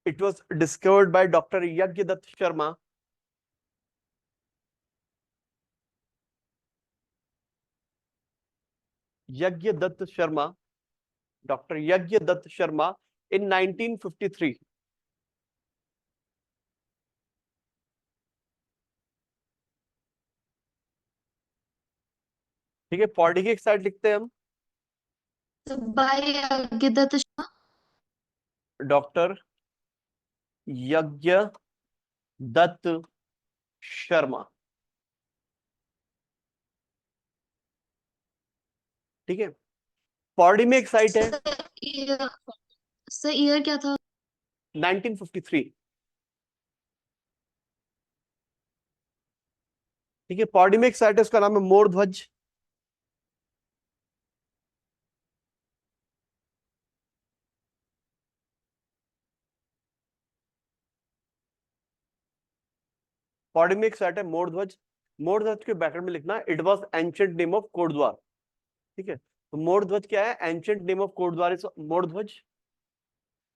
it was discovered by doctor Yagyadutt Sharma. Yagyadutt Sharma, doctor Yagyadutt Sharma in 1953। ठीक है, पौड़ी की एक साइड लिखते हैं हम, बाय यज्ञदत्त शर्मा। डॉक्टर यज्ञदत्त शर्मा। ठीक है, पौड़ी में एक साइट है, सर ईयर, सर ईयर क्या था? 1953। ठीक है, पौड़ी में एक साइट है, उसका नाम है मोर ध्वज। पौड़ी में एक साइट है मोर ध्वज, मोर ध्वज के ब्रैकेट में लिखना it was ancient name of Kotdwar. ठीक है, तो मोर ध्वज क्या है, ancient name of Kotdwar is Mordhwaj,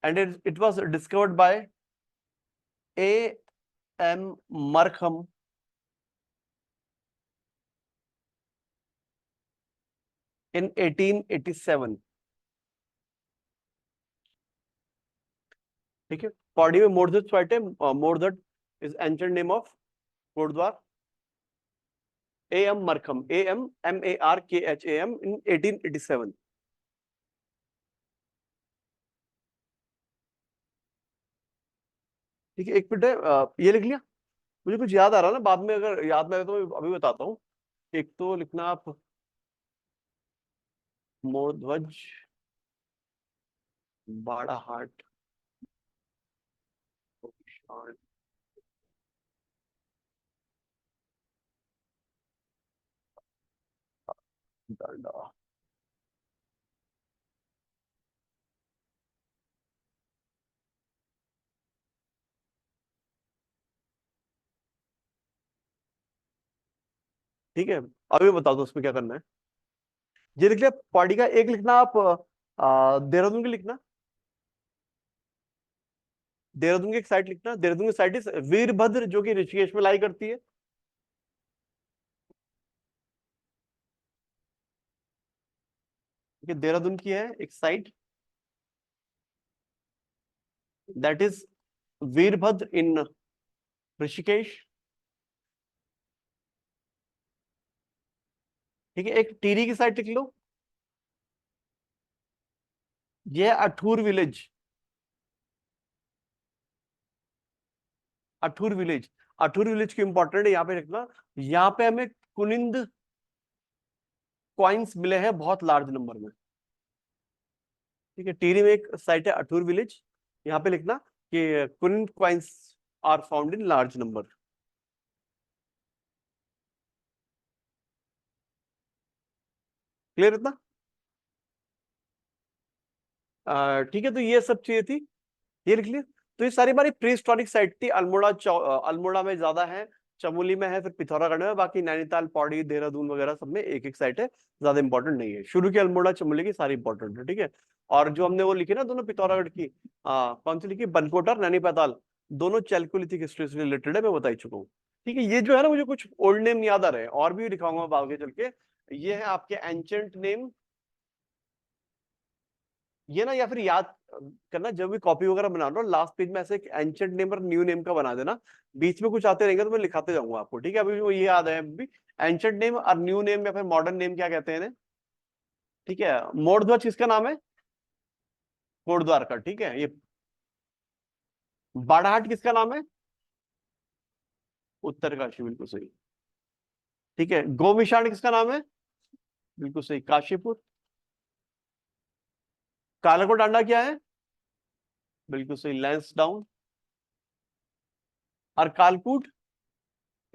and it was discovered by A.M. Markham in 1887। ठीक है, पौड़ी में मोरधट साइट है, Mordhat is ancient name of Kotdwar, A.M. Markham, AMMARKHAM in 1887। ठीक है, एक मिनट है, ये लिख लिया, मुझे कुछ याद आ रहा है ना, बाद में अगर याद ना आए तो मैं अभी बताता हूँ। एक तो लिखना आप मोर ध्वज बाड़ा हाट, और डालडा। ठीक है, अभी बता दो उसमें क्या करना है। ये लिख लिया पहाड़ी का एक लिखना आप, देहरादून की लिखना। देहरादून की एक साइट लिखना, देहरादून की साइट इज वीरभद्र, जो कि ऋषिकेश में लाई करती है। ठीक है, देहरादून की है एक साइट, दैट इज वीरभद्र इन ऋषिकेश। ठीक है, एक टिहरी की साइट लिख लो, ये है अठूर विलेज। अठूर विलेज, अठूर विलेज की इंपॉर्टेंट है, यहाँ पे लिखना। यहाँ पे हमें कुनिंद कॉइन्स मिले हैं बहुत लार्ज नंबर में। ठीक है, टिहरी में एक साइट है अठूर विलेज, यहाँ पे लिखना कि Kuninda coins are found in large number. Clear इतना? ठीक है, तो ये सब चीजें थी, ये लिख लिया। तो ये सारी हमारी प्री हिस्टोरिक साइट थी। अल्मोड़ा अल्मोड़ा में ज्यादा है, चमोली में है, फिर पिथौरागढ़ में है, बाकी नैनीताल, पौड़ी, देहरादून वगैरह सब में एक एक साइट है, ज्यादा इंपॉर्टेंट नहीं है। शुरू की अल्मोड़ा चमोली की सारी इंपॉर्टेंट है। ठीक है, और जो हमने वो लिखी ना दोनों पिथौरागढ़ की, कौन सी लिखी, बनकोट और नैनी पैताल, दोनों चैल्कोलिथिक हिस्ट्री से रिलेटेड है, मैं बता ही चुका हूँ। ठीक है, ये जो है ना मुझे कुछ ओल्ड नेम याद आ रहे हैं, और भी दिखाऊंगा आगे चल के। ये है आपके एंशंट नेम, ये ना, या फिर याद करना जब भी कॉपी वगैरह बना रहा हो, लास्ट पेज में ऐसे एक एंशंट नेम और न्यू नेम का बना देना। बीच में कुछ आते रहेंगे तो मैं लिखाते जाऊंगा आपको। ठीक है, अभी वो ये याद है अभी, एंशंट नेम और न्यू नेम या फिर मॉडर्न नेम क्या कहते हैं इन्हें। ठीक है, मोरध्वज किसका नाम है, कोटद्वार का। ठीक है, ये बाड़ाहाट किसका नाम है, उत्तरकाशी, बिल्कुल सही। ठीक है, गोमिशाण किसका नाम है, बिल्कुल सही, काशीपुर। कालाकोट डांडा क्या है, बिल्कुल सही, लैंसडाउन। और कालकूट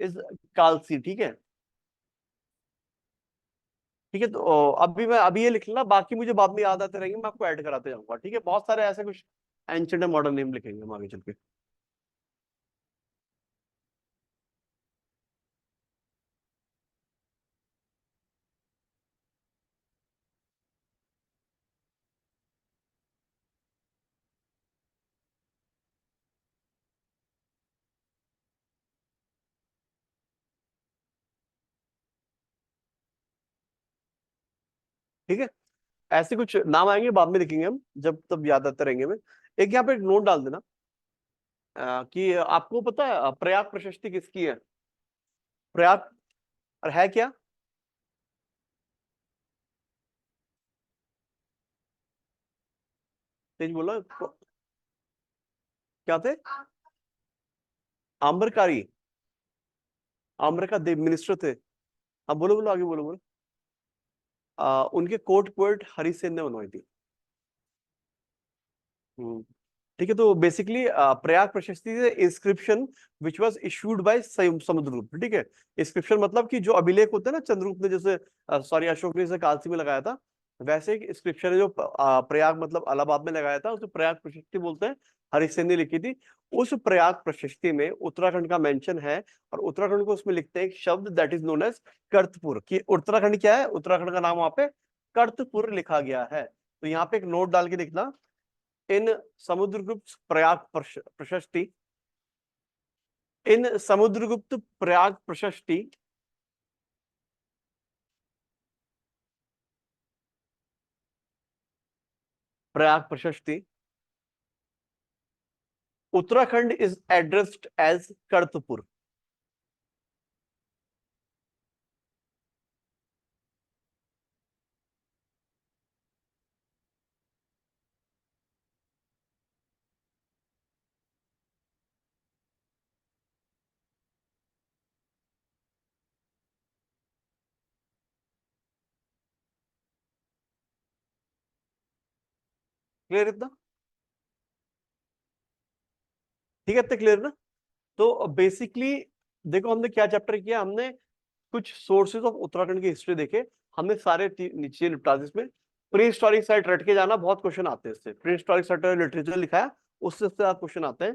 इज कालसी। ठीक है, ठीक है, तो अभी मैं अभी ये लिख लेना, बाकी मुझे बाद में याद आते रहेंगे, मैं आपको ऐड कराते जाऊंगा। ठीक है, बहुत सारे ऐसे कुछ एंशिएंट मॉडर्न नेम लिखेंगे हम आगे चल के। ठीक है, ऐसे कुछ नाम आएंगे बाद में लिखेंगे हम, जब तब याद आते रहेंगे। मैं एक यहाँ पे एक नोट डाल देना, कि आपको पता है प्रयाग प्रशस्ति किसकी है, प्रयाग, और है क्या, तेज बोला, क्या थे, आम्रकारी, आम्र का देव मिनिस्टर थे। हाँ, बोलो बोलो, आगे बोलो बोलो। उनके कोर्ट पोएट हरिसेन ने बनवाई थी। हम्म। ठीक है, तो बेसिकली प्रयाग प्रशस्ति inscription which was issued by Samudragupta. ठीक है, इंस्क्रिप्शन मतलब कि जो अभिलेख होते हैं ना, चंद्रगुप्त ने जैसे, सॉरी, अशोक ने जैसे कालसी में लगाया था, वैसे एक इंस्क्रिप्शन है जो प्रयाग मतलब इलाहाबाद में लगाया था, उसे प्रयाग प्रशस्ति बोलते हैं, हरिसेन ने लिखी थी। उस प्रयाग प्रशस्ति में उत्तराखंड का मेंशन है, और उत्तराखंड को उसमें लिखते हैं एक शब्द दैट इज नोन एज कर्तपुर। कि उत्तराखंड क्या है, उत्तराखंड का नाम वहां पे कर्तपुर लिखा गया है। तो यहाँ पे एक नोट डाल के लिखना, इन समुद्रगुप्त प्रयाग प्रशस्ति, इन Samudragupta Prayag Prashasti, Prayag Prashasti, Uttarakhand is addressed as Kartpur. Clear इतना? ठीक है, इतने क्लियर ना? तो बेसिकली देखो हमने क्या चैप्टर किया, हमने कुछ सोर्सेज ऑफ उत्तराखंड की हिस्ट्री देखे, हमने सारे नीचे निपटा दी। इसमें प्री हिस्टोरिक साइट रट के जाना, बहुत क्वेश्चन आते हैं इससे। प्री हिस्टोरिक साइट लिटरेचर लिखा है, उससे क्वेश्चन आते हैं।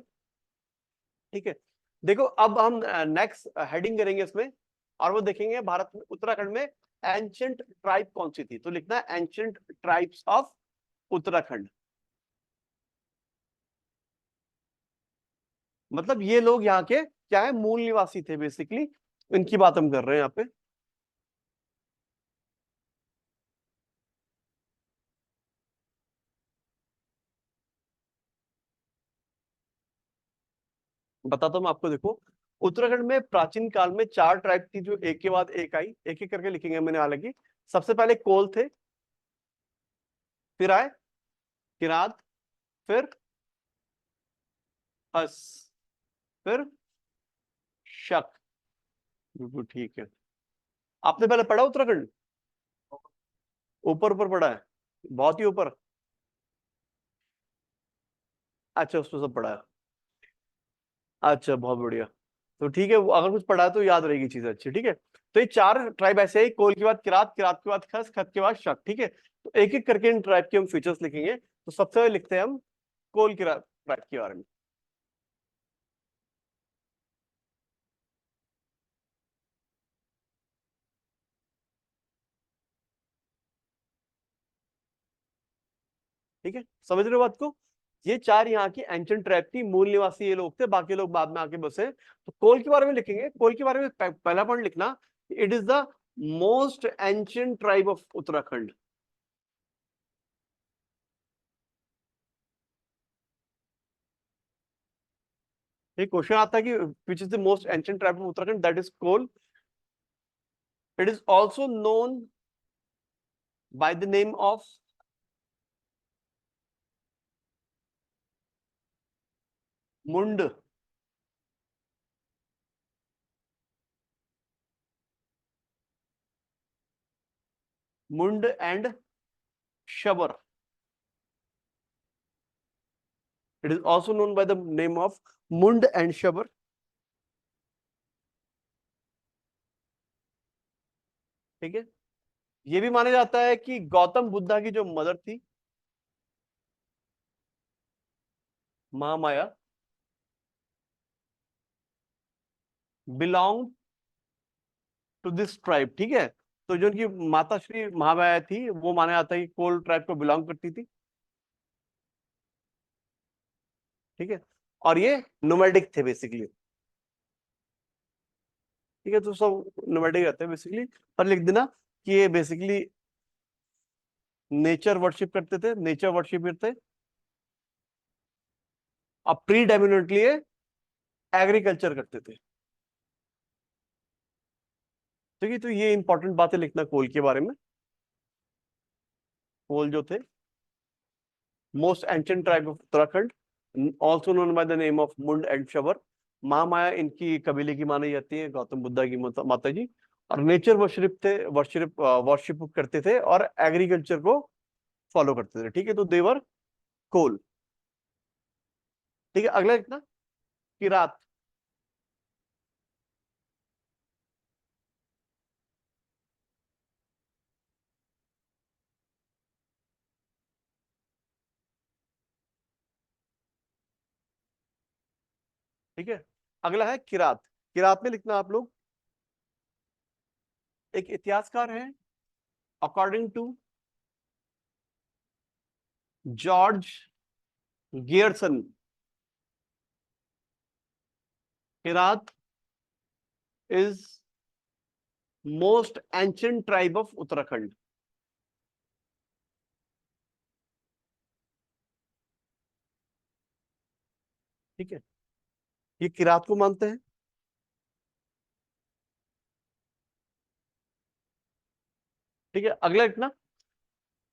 ठीक है, देखो अब हम नेक्स्ट हेडिंग करेंगे इसमें, और वो देखेंगे भारत में उत्तराखंड में एंशिएंट ट्राइब कौन सी थी। तो लिखना है एंशिएंट ट्राइब्स ऑफ उत्तराखंड। मतलब ये लोग यहाँ के क्या है, मूल निवासी थे बेसिकली, इनकी बात हम कर रहे हैं यहाँ पे। बताता हूँ आपको, देखो उत्तराखंड में प्राचीन काल में 4 ट्राइब थी जो एक के बाद एक आई, एक एक करके लिखेंगे मैंने हालांकि। सबसे पहले कोल थे, फिर आए किरात, फिर हस, फिर शक। बिल्कुल ठीक है। आपने पहले पढ़ा उत्तराखंड? ऊपर ऊपर पढ़ा है, बहुत ही ऊपर। अच्छा, उसमें सब पढ़ा है। अच्छा, बहुत बढ़िया। तो ठीक है, अगर कुछ पढ़ा है तो याद रहेगी चीज अच्छी। ठीक है, तो ये 4 ट्राइब ऐसे ही, कोल के बाद किरात, किरात के बाद खस, खत के बाद शक। ठीक है, तो एक एक करके इन ट्राइब के हम फीचर्स लिखेंगे। तो सबसे पहले लिखते हैं हम कोल किरात ट्राइब के बारे में। ठीक है, समझ रहे हो बात को? ये 4 यहाँ की एंशिएंट ट्राइब थी, मूल निवासी ये लोग थे, बाकी लोग बाद में आके बसे। तो कोल के बारे में लिखेंगे। कोल के बारे में पहला पॉइंट लिखना, it is the most ancient tribe of Uttarakhand. एक क्वेश्चन आता है कि which is the most ancient tribe of Uttarakhand, that is Kol. It is also known by the name of Mund. Mund and Shabar. It is also known by the name of Mund and Shabar. ठीक है, ये भी माना जाता है कि गौतम बुद्धा की जो मदर थी Mahamaya, belong to this tribe. ठीक है, तो जो उनकी माता श्री महामाया थी, वो माना जाता है कि कोल ट्राइब को बिलोंग करती थी। ठीक है, और ये नोमैडिक थे बेसिकली। ठीक है, तो सब नोमैडिक रहते हैं बेसिकली। पर लिख देना कि ये बेसिकली नेचर वर्शिप करते थे, नेचर वर्शिप करते। अब प्रीडोमिनेंटली एग्रीकल्चर करते थे। ठीक है, तो ये इंपॉर्टेंट बातें लिखना कोल के बारे में। कोल जो थे most ancient tribe of Uttarakhand, also known by the name of Mund and शबर। महामाया इनकी कबीले की मानी जाती है, गौतम बुद्धा की माता जी। और नेचर वर्शिप थे, वर्शिप करते थे, और एग्रीकल्चर को फॉलो करते थे। ठीक है, तो देवर कोल। ठीक है, अगला लिखना किरात। ठीक है, अगला है किरात। किरात में लिखना आप लोग, एक इतिहासकार है, according to George Gierson, Kirat is most ancient tribe of Uttarakhand. ठीक है, ये किरात को मानते हैं। ठीक है, अगला लिखना,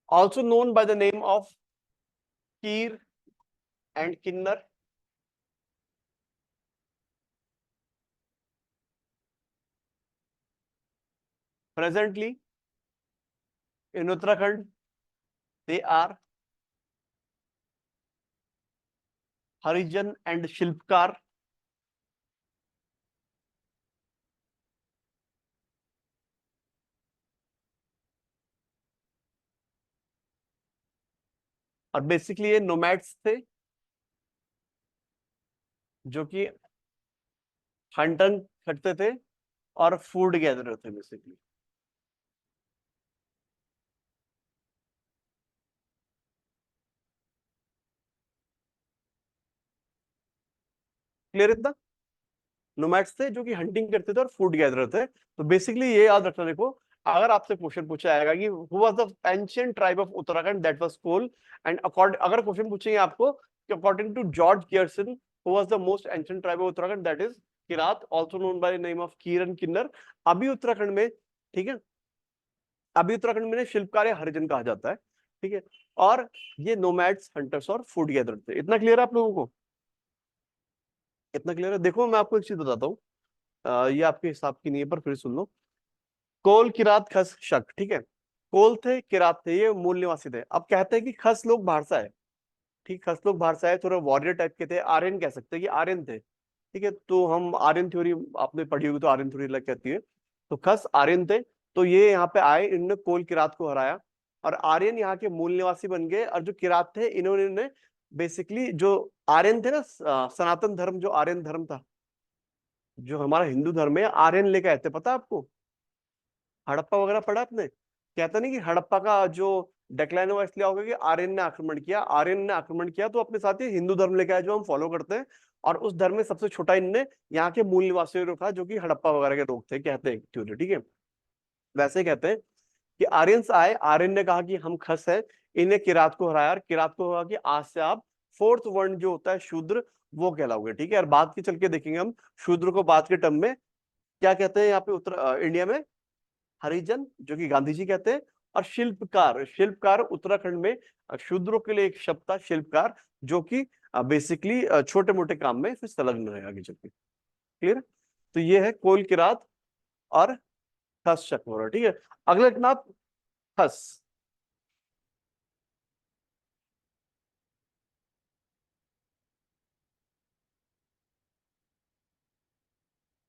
also known by the name of Kir and Kinnar. Presently in Uttarakhand they are Harijan and Shilpkar. और बेसिकली ये नोमैड्स थे जो कि हंटर करते थे और फूड गैदरर थे बेसिकली। क्लियर इतना? नोमैड्स थे जो कि हंटिंग करते थे और फूड गैदरर थे। तो बेसिकली ये याद रखना, देखो अगर आपसे क्वेश्चन पूछा जाएगा कि who was the ancient tribe of Uttarakhand that was Kol, and according अगर क्वेश्चन पूछेंगे आपको कि according to George Grierson who was the most ancient tribe of Uttarakhand, that is Kirat, also known by the name of Kiran Kinnar. अभी उत्तराखंड में, ठीक है, अभी उत्तराखंड में शिल्पकार या हरिजन कहा जाता है, ठीक है। और ये नोमैड्स, हंटर्स और फूड गैदरर थे। इतना क्लियर है आप लोगों को? इतना क्लियर है? देखो मैं आपको एक चीज बताता हूँ, ये आपके हिसाब की नहीं है पर फिर सुन लो। कोल, किरात, खस, शक, ठीक है। कोल थे, किरात थे, ये मूल निवासी थे। अब कहते हैं कि खस लोग बाहर से आए, ठीक, खस लोग बाहर से आए, थोड़ा वॉरियर टाइप के थे, आर्यन कह सकते हैं कि आर्यन थे, ठीक है। तो हम आर्यन थ्योरी आपने पढ़ी होगी, तो आर्यन थ्योरी लग कहती है। तो खस आर्यन थे, तो ये यहाँ पे आए, इन्होंने कोल किरात को हराया और आर्यन यहाँ के मूल निवासी बन गए। और जो किरात थे इन्होंने बेसिकली, जो आर्यन थे ना, सनातन धर्म जो आर्यन धर्म था, जो हमारा हिंदू धर्म है, आर्यन लेके आए थे, पता है आपको? हड़प्पा वगैरह पढ़ा आपने? कहता नहीं कि हड़प्पा का जो डिक्लाइन हुआ इसलिए होगा कि आर्यन ने आक्रमण किया, आर्यन ने आक्रमण किया तो अपने साथ ही हिंदू धर्म लेके आए जो हम फॉलो करते हैं। और उस धर्म में सबसे छोटा इनने यहाँ के मूल निवासियों को रखा जो कि हड़प्पा वगैरह के लोग थे, कहते हैं थ्योरी, ठीक है। वैसे ही कहते हैं कि आर्यंस आए, आर्यन ने कहा कि हम खस है, इन्हें किरात को हराया और किरात को कहा कि आज से आप फोर्थ वर्ण जो होता है शूद्र, वो कहलाओगे, ठीक है। और बात की चल के देखेंगे हम शूद्र को बात के टर्म में क्या कहते हैं यहाँ पे उत्तर इंडिया में, हरिजन जो कि गांधी जी कहते हैं। और शिल्पकार, शिल्पकार उत्तराखंड में शूद्रों के लिए एक शब्द था शिल्पकार, जो कि बेसिकली छोटे मोटे काम में फिर संलग्न है आगे चल के। क्लियर? तो ये है कोल, किरात और खस, शक, ठीक है। अगला नाम खस।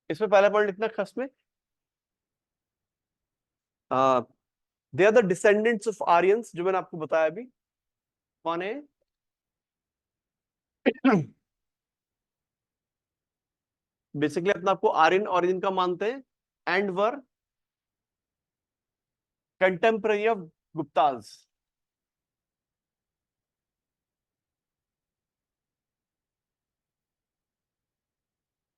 इसमें पहला पॉइंट लिखना खस में, they are the descendants of Aryans, जो मैंने आपको बताया अभी। कौन है? बेसिकली अपने आपको आर्यन ओरिजिन का मानते हैं and were contemporary of Gupta's.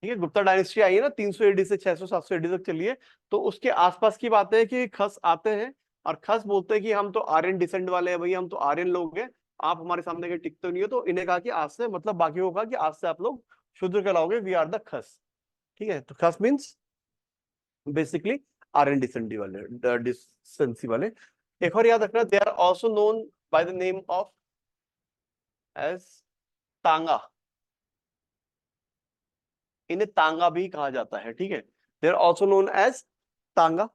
ठीक है, गुप्ता डायनेस्टी आई है ना 300 एडी से 600 700 एडी तक चली है। तो उसके आसपास की बात है कि खस आते हैं और खस बोलते हैं कि हम तो आर्यन डिसेंड वाले हैं भाई, हम तो आर्यन लोग हैं, आप हमारे सामने के टिकते नहीं हो। तो इन्हें कहा कि आज से, मतलब बाकियों को कहा कि आज से आप लोग शूद्र कहलाओगे, वी आर द खस। ठीक है, तो खस मीन्स बेसिकली आर्यन डिसेंडी वाले, डिसेंसी वाले। एक और याद रखना, they are also known by the name of as Tanga. इन्हें तांगा भी कहा जाता है, ठीक है। They are also known as Tanga,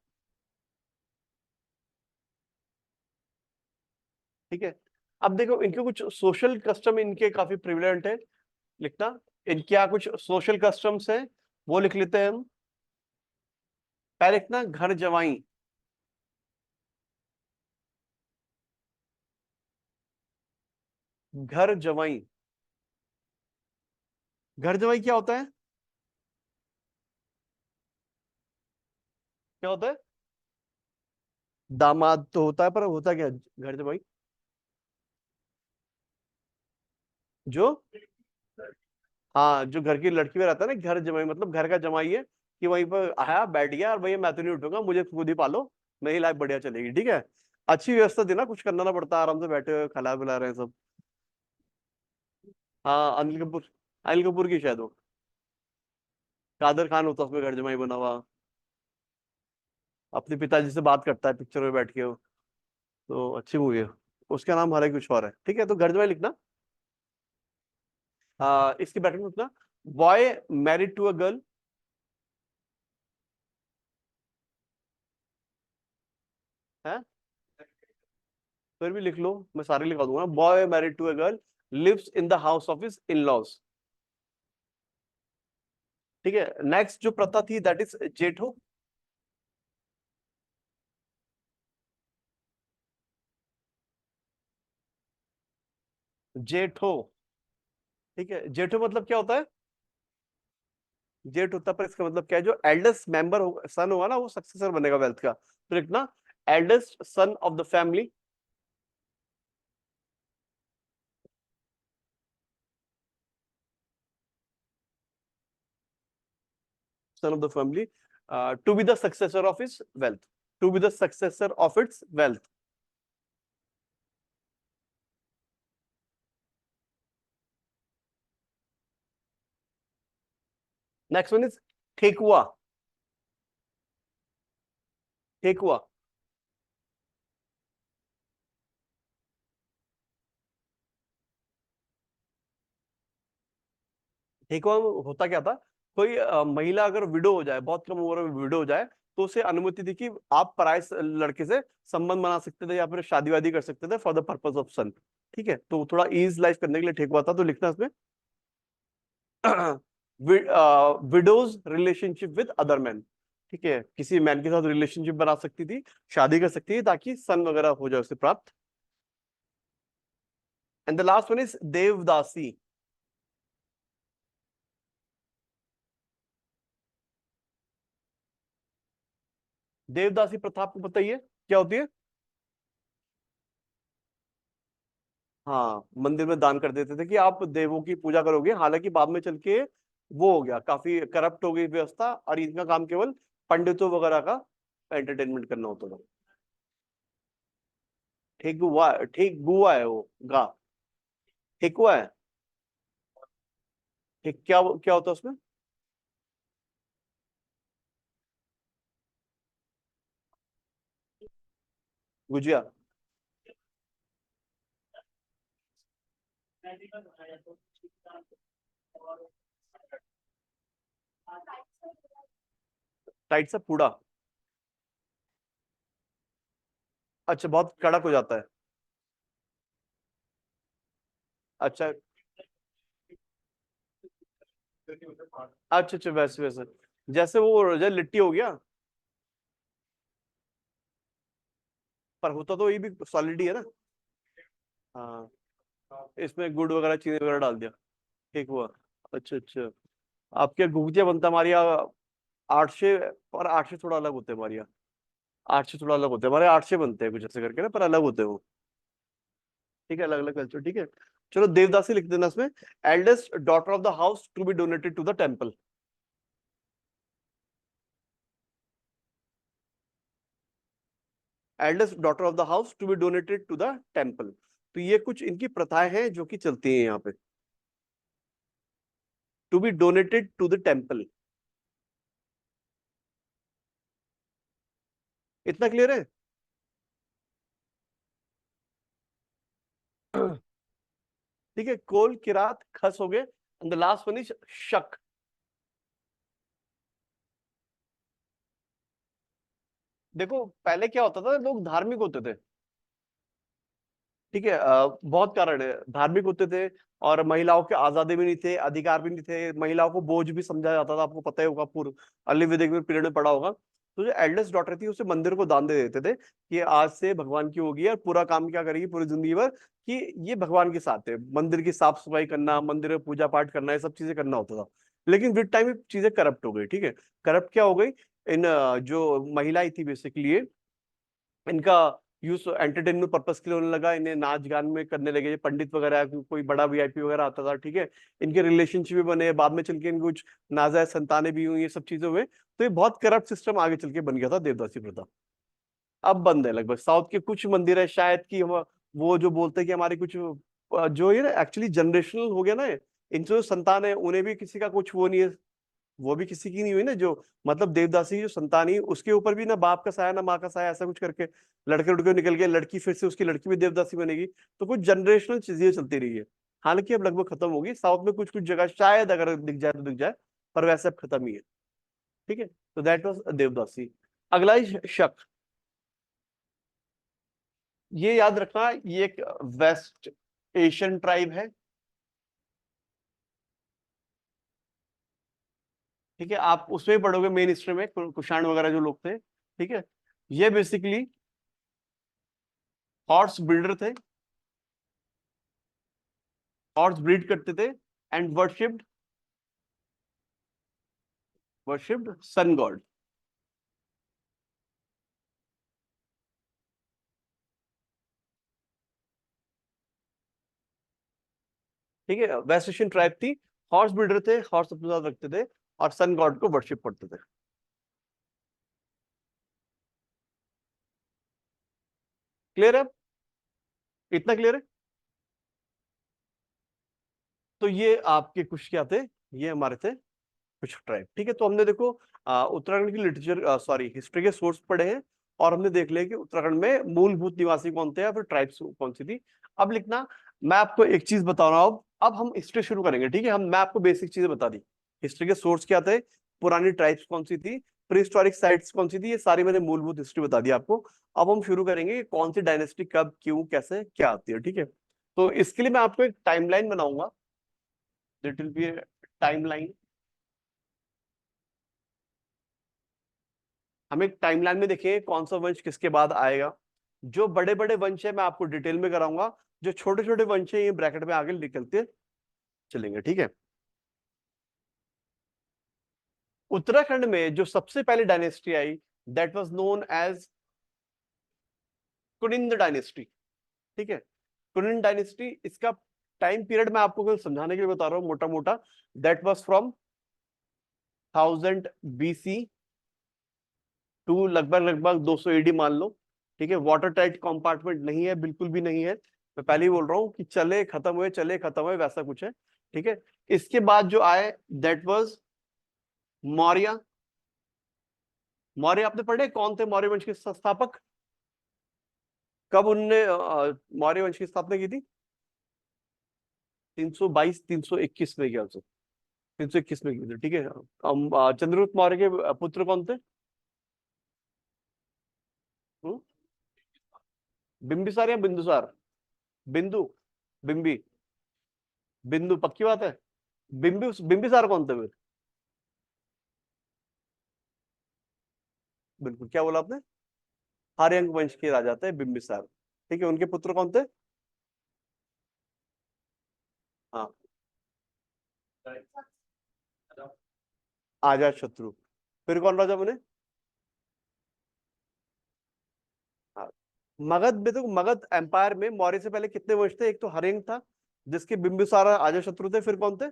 ठीक है। अब देखो इनके कुछ सोशल कस्टम इनके काफी प्रिविलेंट है, लिखना। इनके यहाँ कुछ सोशल कस्टम्स हैं, वो लिख लेते हैं हम। पहले लिखना घर जवाई। घर जवाई, घर जवाई क्या होता है? क्या होता है? दामाद तो होता है, पर होता क्या है घर जवाई? जो, हाँ, जो घर की लड़की में रहता है ना, घर जमाई मतलब घर का जमाई है, कि वहीं पर आया बैठ गया और भैया मैं तो नहीं उठूंगा, मुझे खुद ही पालो, मेरी लाइफ बढ़िया चलेगी, ठीक है। अच्छी व्यवस्था देना, कुछ करना ना पड़ता, आराम से बैठे हुए खिला पिला रहे हैं सब। हाँ, अनिल कपूर, अनिल कपूर की शायद वो, कादर खान होता है उसमें घर जमाई बना हुआ, अपने पिताजी से बात करता है पिक्चर में बैठ के वो। तो अच्छी मूवी है। उसका नाम हालांकि कुछ और है, ठीक है। तो घर जमाई लिखना। इसके ब्रैकेट में लिखना boy married to a girl, है, फिर भी लिख लो, मैं सारे लिखा दूंगा। Boy married to a girl lives in the house of his in laws. ठीक है, नेक्स्ट जो प्रथा थी दैट इज जेठो। जेठो, ठीक है, जेठो मतलब क्या होता है? जेठ होता है, पर इसका मतलब क्या है? जो एल्डेस्ट मेंबर हो, सन होगा ना, वो सक्सेसर बनेगा वेल्थ का। तो लिखना eldest son of the family, son of the family, to be the successor of his wealth, to be the successor of its wealth. Next one is ठेकुआ। ठेकुआ, ठेकुआ होता क्या था? कोई महिला अगर विडो हो जाए, बहुत कम उम्र में विडो हो जाए, तो उसे अनुमति थी कि आप पराये लड़के से संबंध बना सकते थे या फिर शादी वादी कर सकते थे फॉर द पर्पज ऑफ सन। ठीक है, तो थोड़ा ईज लाइफ करने के लिए ठेकुआ था, तो लिखना इसमें widows relationship with other man. ठीक है, किसी मैन के साथ रिलेशनशिप बना सकती थी, शादी कर सकती थी, ताकि सन वगैरह हो जाए उसे प्राप्त। And the last one is devadasi. Devadasi प्रथा आपको पता ही है क्या होती है? हाँ, मंदिर में दान कर देते थे कि आप देवों की पूजा करोगे, हालांकि बाद में चल के वो हो गया, काफी करप्ट हो गई व्यवस्था, और इनका काम केवल पंडितों वगैरह का एंटरटेनमेंट करना होता था। ठीक हुआ, ठीक गुआ है वो, गा ठीक हुआ है। ठीक, क्या क्या होता है उसमें? गुजिया। टाइट सा पूड़ा। अच्छा, बहुत कड़क हो जाता है। अच्छा अच्छा अच्छा, वैसे वैसे, जैसे वो जैसे लिट्टी हो गया, पर होता तो ये भी सॉलिड ही है ना। हाँ, इसमें गुड़ वगैरह चीनी वगैरह डाल दिया। ठीक हुआ। अच्छा अच्छा, आपके गुजिया बनता है, हमारे यहाँ आठ से, और आठ से थोड़ा अलग होते हैं हमारे यहाँ। आठ से थोड़ा अलग होते हैं हमारे, आठ से बनते हैं कुछ ऐसे करके ना, पर अलग होते हैं वो। ठीक है, अलग अलग कल्चर। ठीक है, चलो देवदासी लिख देना इसमें। Eldest daughter of the house to be donated to the temple. Eldest daughter of the house to be donated to the temple. तो ये कुछ इनकी प्रथाएं हैं जो कि चलती हैं यहाँ पे। To be donated to the temple, इतना क्लियर है? ठीक है, कोल, किरात, खस हो गए, and the last one is Shak. देखो पहले क्या होता था, लोग धार्मिक होते थे। ठीक है, बहुत कारण है, धार्मिक होते थे, और महिलाओं के आजादी भी नहीं थे, अधिकार भी नहीं थे, महिलाओं को बोझ भी समझा जाता था, आपको पता ही होगा, पूर्व अर्ली वैदिक में पीरियड में पढ़ा होगा। तो जो एल्डेस्ट डॉटर थी उसे मंदिर को दान दे देते थे कि आज से भगवान की होगी, और पूरा काम क्या करेगी पूरी जिंदगी भर, कि ये भगवान के साथ है, मंदिर की साफ सफाई करना, मंदिर में पूजा पाठ करना, ये सब चीजें करना होता था। लेकिन विद टाइम चीजें करप्ट हो गई। ठीक है, करप्ट क्या हो गई? इन जो महिलाएं थी बेसिकली, इनका यूज एंटरटेनमेंट पर्पस के लिए होने लगा, इन्हें नाच गान में करने लगे, पंडित वगैरह कोई बड़ा वीआईपी वगैरह आता था। ठीक है, इनके रिलेशनशिप भी बने, बाद में चल के इनकी कुछ नाजायज संतानें भी हुई, ये सब चीजें हुए, तो ये बहुत करप्ट सिस्टम आगे चल के बन गया था देवदासी प्रथा। अब बंद है लगभग, साउथ के कुछ मंदिर है शायद कि हम वो जो बोलते हैं कि हमारे कुछ जो ये ना एक्चुअली जनरेशनल हो गया ना, इनसे जो संतान है उन्हें भी किसी का कुछ वो नहीं है, वो भी किसी की नहीं हुई ना, जो मतलब देवदासी की जो संतान ही, उसके ऊपर भी ना बाप का साया ना माँ का साया, ऐसा कुछ करके लड़के लड़के निकल गए, लड़की फिर से उसकी लड़की भी देवदासी बनेगी। तो कुछ जनरेशनल चीजें चलती रही है, हालांकि अब लगभग खत्म होगी, साउथ में कुछ कुछ जगह शायद अगर दिख जाए तो दिख जाए, पर वैसे अब खत्म ही है। ठीक है, तो दैट वाज देवदासी। अगला है शक। ये याद रखना, ये एक वेस्ट एशियन ट्राइब है, ठीक है, आप उसमें ही पढ़ोगे मेन हिस्ट्री में कुषाण वगैरह जो लोग थे। ठीक है, ये बेसिकली हॉर्स बिल्डर थे, हॉर्स ब्रीड करते थे एंड वर्शिप्ड सन गॉड। ठीक है, वेस्ट एशियन ट्राइब थी, हॉर्स बिल्डर थे, हॉर्स अपने साथ रखते थे और सन गॉड को वर्शिप करते थे। क्लियर है? इतना क्लियर है? तो ये आपके कुछ क्या थे, ये हमारे थे कुछ ट्राइब। ठीक है, तो हमने देखो उत्तराखंड की लिटरेचर सॉरी हिस्ट्री के सोर्स पढ़े हैं और हमने देख लिया कि उत्तराखंड में मूलभूत निवासी कौन थे या फिर ट्राइब्स कौन सी थी। अब लिखना, मैं आपको एक चीज बता रहा हूं, अब हम हिस्ट्री शुरू करेंगे। ठीक है, हम मैं आपको बेसिक चीजें बता दी, हिस्ट्री के सोर्स क्या थे, पुरानी ट्राइब्स कौन सी थी, प्री हिस्टोरिक साइट्स कौन सी थी, ये सारी मैंने मूलभूत हिस्ट्री बता दी आपको। अब हम शुरू करेंगे कि कौन सी डायनेस्टी कब क्यों कैसे क्या आती है। ठीक है, तो इसके लिए मैं आपको एक टाइमलाइन बनाऊंगा, इट विल बी टाइमलाइन। हम एक टाइमलाइन में देखेंगे कौन सा वंश किसके बाद आएगा। जो बड़े बड़े वंश है मैं आपको डिटेल में कराऊंगा, जो छोटे छोटे वंश है ये ब्रैकेट में आगे निकलते चलेंगे। ठीक है, उत्तराखंड में जो सबसे पहली डायनेस्टी आई that was known as Kuninda dynasty. ठीक है, कुनिंद डायनेस्टी, इसका टाइम पीरियड मैं आपको समझाने के लिए बता रहा हूँ मोटा मोटा, that was from 1000 BC to लगभग लगभग 200 AD मान लो। ठीक है, वाटर टाइट कंपार्टमेंट नहीं है, बिल्कुल भी नहीं है, मैं पहले ही बोल रहा हूँ कि चले खत्म हुए चले खत्म हुए वैसा कुछ है। ठीक है, इसके बाद जो आए दैट वाज मौर्य। मौर्य आपने पढ़े कौन थे मौर्य वंश के संस्थापक, कब उनने मौर्य वंश की स्थापना की थी? 322 321 में क्या, 321 में की थी। ठीक है, चंद्रगुप्त मौर्य के पुत्र कौन थे? हम्म? बिंबिसार या बिंदुसार? बिंदु, बिंबी, बिंदु, पक्की बात है? बिंबिसार कौन थे फिर? बिल्कुल, क्या बोला आपने? आर्यंक वंश के राजा थे बिंबिसार। ठीक है, उनके पुत्र कौन थे? हाँ, अजात शत्रु। फिर कौन राजा बने? हाँ, मगध में, तो मगध एम्पायर में मौर्य से पहले कितने वंश थे? एक तो हर्यंक था जिसके बिंबिसार अजात शत्रु थे, फिर कौन थे?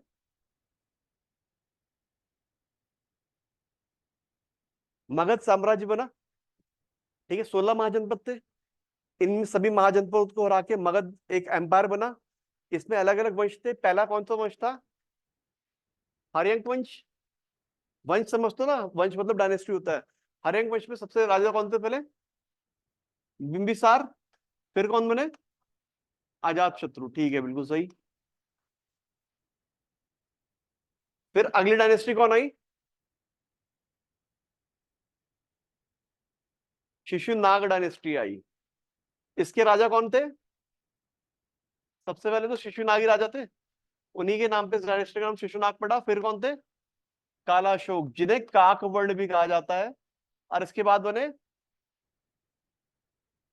मगध साम्राज्य बना। ठीक है, 16 महाजनपद थे, इन सभी महाजनपदों को हरा के मगध एक एम्पायर बना। इसमें अलग अलग वंश थे, पहला कौन सा वंश था? हर्यंक वंश। वंश समझ तो ना, वंश मतलब डायनेस्टी होता है। हर्यंक वंश में सबसे राजा कौन थे पहले? बिंबिसार। फिर कौन बने? अजात शत्रु। ठीक है, बिल्कुल सही। फिर अगली डायनेस्टी कौन आई? शिशुनाग डायनेस्टी आई। इसके राजा कौन थे? सबसे पहले तो शिशुनागी राजा थे, उन्हीं के नाम पे डायनेस्टी का नाम शिशुनाग पड़ा। फिर कौन थे? काला अशोक, जिन्हें काक वर्ण भी कहा जाता है। और इसके बाद बने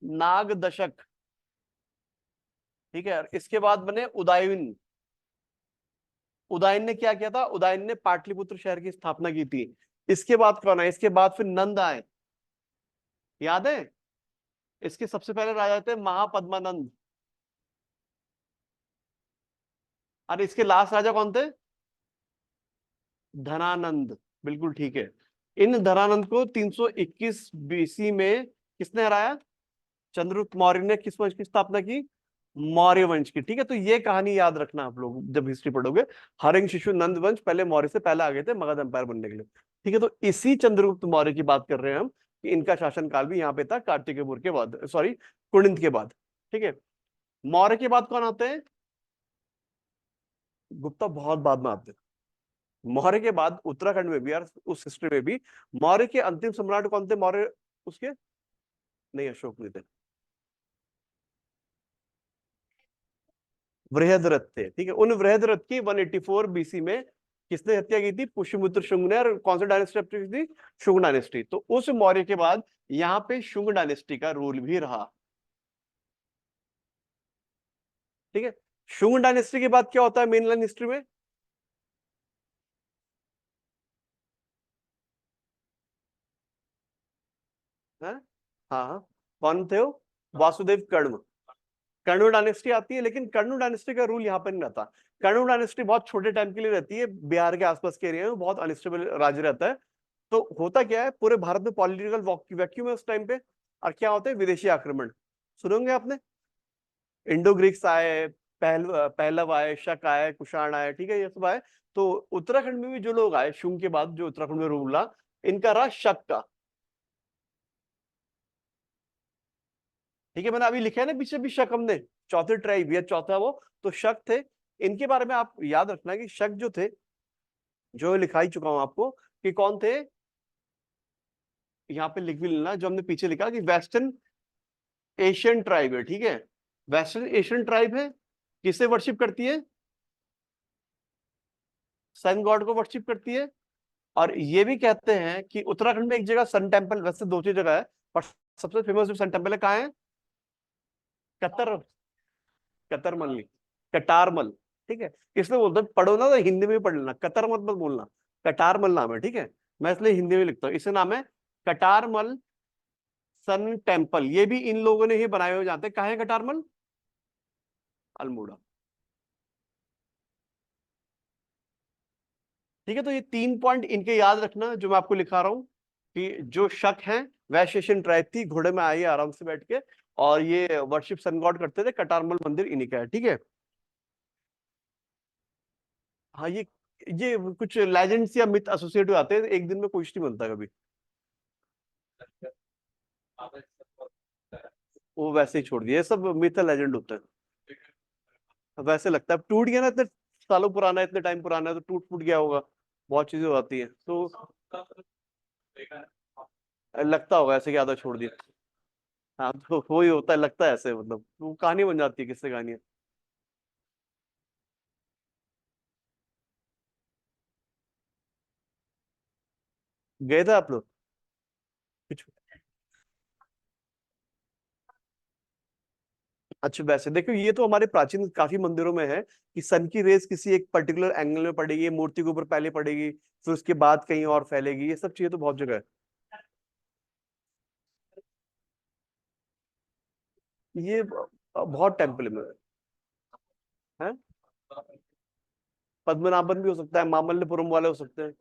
नाग दशक। ठीक है, और इसके बाद बने उदयन। उदयन ने क्या किया था? उदयन ने पाटलिपुत्र शहर की स्थापना की थी। इसके बाद कौन आए? इसके बाद फिर नंद आए, याद है? इसके सबसे पहले राजा थे महापद्मानंद। और इसके लास्ट राजा कौन थे? धनानंद। बिल्कुल ठीक है। इन धनानंद को 321 BC में किसने हराया? चंद्रगुप्त मौर्य ने किस वंश की स्थापना की? मौर्य वंश की। ठीक है, तो ये कहानी याद रखना आप लोग जब हिस्ट्री पढ़ोगे। हरिंग शिशु नंद वंश पहले मौर्य से पहले आ गए थे मगध एम्पायर बनने के लिए। ठीक है, तो इसी चंद्रगुप्त मौर्य की बात कर रहे हैं हम कि इनका शासनकाल भी यहाँ पे था कार्तिकेयपुर के बाद, सॉरी कुनिंद के बाद। ठीक है, मौर्य के बाद कौन आते हैं? गुप्ता बहुत बाद में आते हैं। मौर्य के बाद उत्तराखंड में भी यार, उस हिस्ट्री में भी मौर्य के अंतिम सम्राट कौन थे? मौर्य उसके, नहीं अशोक नहीं थे, वृहदरथ थे। ठीक है, उन वृहदरथ की 184 BC में किसने हत्या की थी? पुष्यमित्र शुंग ने। और कौन सी डायनेस्टी की थी? शुंग डायनेस्टी। तो उस मौर्य के बाद यहाँ पे शुंग डायनेस्टी का रूल भी रहा। ठीक है। शुंग डायनेस्टी के बाद क्या होता है मेन लाइन हिस्ट्री में? है? हाँ हाँ, कौन थे वो? वासुदेव कर्ण। कर्ण डायनेस्टी आती है, लेकिन कर्ण डायनेस्टी का रूल यहाँ पर नहीं रहता। कर्ण डायनेस्टी बहुत छोटे टाइम के लिए रहती है, बिहार के आसपास के एरिया में बहुत अनस्टेबल राज्य रहता है। तो होता क्या है, पूरे भारत में पॉलिटिकल वैक्यूम है उस टाइम पे। और क्या होते हैं? विदेशी आक्रमण सुनोगे आपने। इंडो ग्रीक्स आए, पहलव आए, शक आए, कुषाण आए, ठीक है, ये सब आए। तो उत्तराखंड में भी जो लोग आए शुंग के बाद, जो उत्तराखंड में रूल रहा, इनका रहा शक का। ठीक है, मैंने अभी लिखा है ना पीछे भी शक हमने, चौथे ट्राइब या चौथा वो, तो शक थे। इनके बारे में आप याद रखना कि शक जो थे, जो लिखा ही चुका हूं आपको कि कौन थे। यहाँ पे लिख भी लेना जो हमने पीछे लिखा कि वेस्टर्न एशियन ट्राइब है। ठीक है, वेस्टर्न एशियन ट्राइब है। किसे वर्शिप करती है? सन गॉड को वर्शिप करती है। और ये भी कहते हैं कि उत्तराखंड में एक जगह सन टेम्पल, वैसे दो तीन जगह है, पर सबसे फेमस जो सन टेम्पल है कहाँ है? कतर, कतरमल, कटारमल। ठीक है, इसलिए बोलते हैं पढ़ो ना तो हिंदी में पढ़ लेना, कतर मत बोलना। कटारमल नाम है। ठीक है, मैं इसलिए हिंदी में लिखता हूँ, इसे नाम है कटारमल सन टेम्पल। ये भी इन लोगों ने ही बनाए हुए जाते हैं। कहाँ है कटारमल? अल्मोड़ा। ठीक है, तो ये 3 पॉइंट इनके याद रखना जो मैं आपको लिखा रहा हूं कि जो शक है वैश्य एशियन ट्राइब थी, घोड़े में आई आराम से बैठ के, और ये वर्शिप सन गॉड करते थे। कटारमल मंदिर इन्हीं का है। ठीक है। हाँ, ये कुछ लेजेंड्स या मिथ एसोसिएट हो जाते हैं, एक दिन में कुछ नहीं बनता कभी। वो वैसे ही छोड़ दिए, ये सब मिथ लेजेंड होता है। वैसे लगता है टूट गया ना, इतने सालों पुराना है, इतने टाइम पुराना है, तो टूट फूट गया होगा। बहुत चीजें हो जाती है तो लगता होगा ऐसे कि आधा छोड़ दिया। हाँ, तो वही होता है, लगता है ऐसे, मतलब वो कहानी बन जाती है, किससे कहानी है। गए थे आप लोग कुछ? अच्छा, वैसे देखो, ये तो हमारे प्राचीन काफी मंदिरों में है कि सन की रेस किसी एक पर्टिकुलर एंगल में पड़ेगी, मूर्ति के ऊपर पहले पड़ेगी, फिर उसके बाद कहीं और फैलेगी। ये सब चीजें तो बहुत जगह है। ये बहुत टेम्पल में है। पद्मनाभन भी हो सकता है, मामल्लपुरम वाले हो सकते हैं।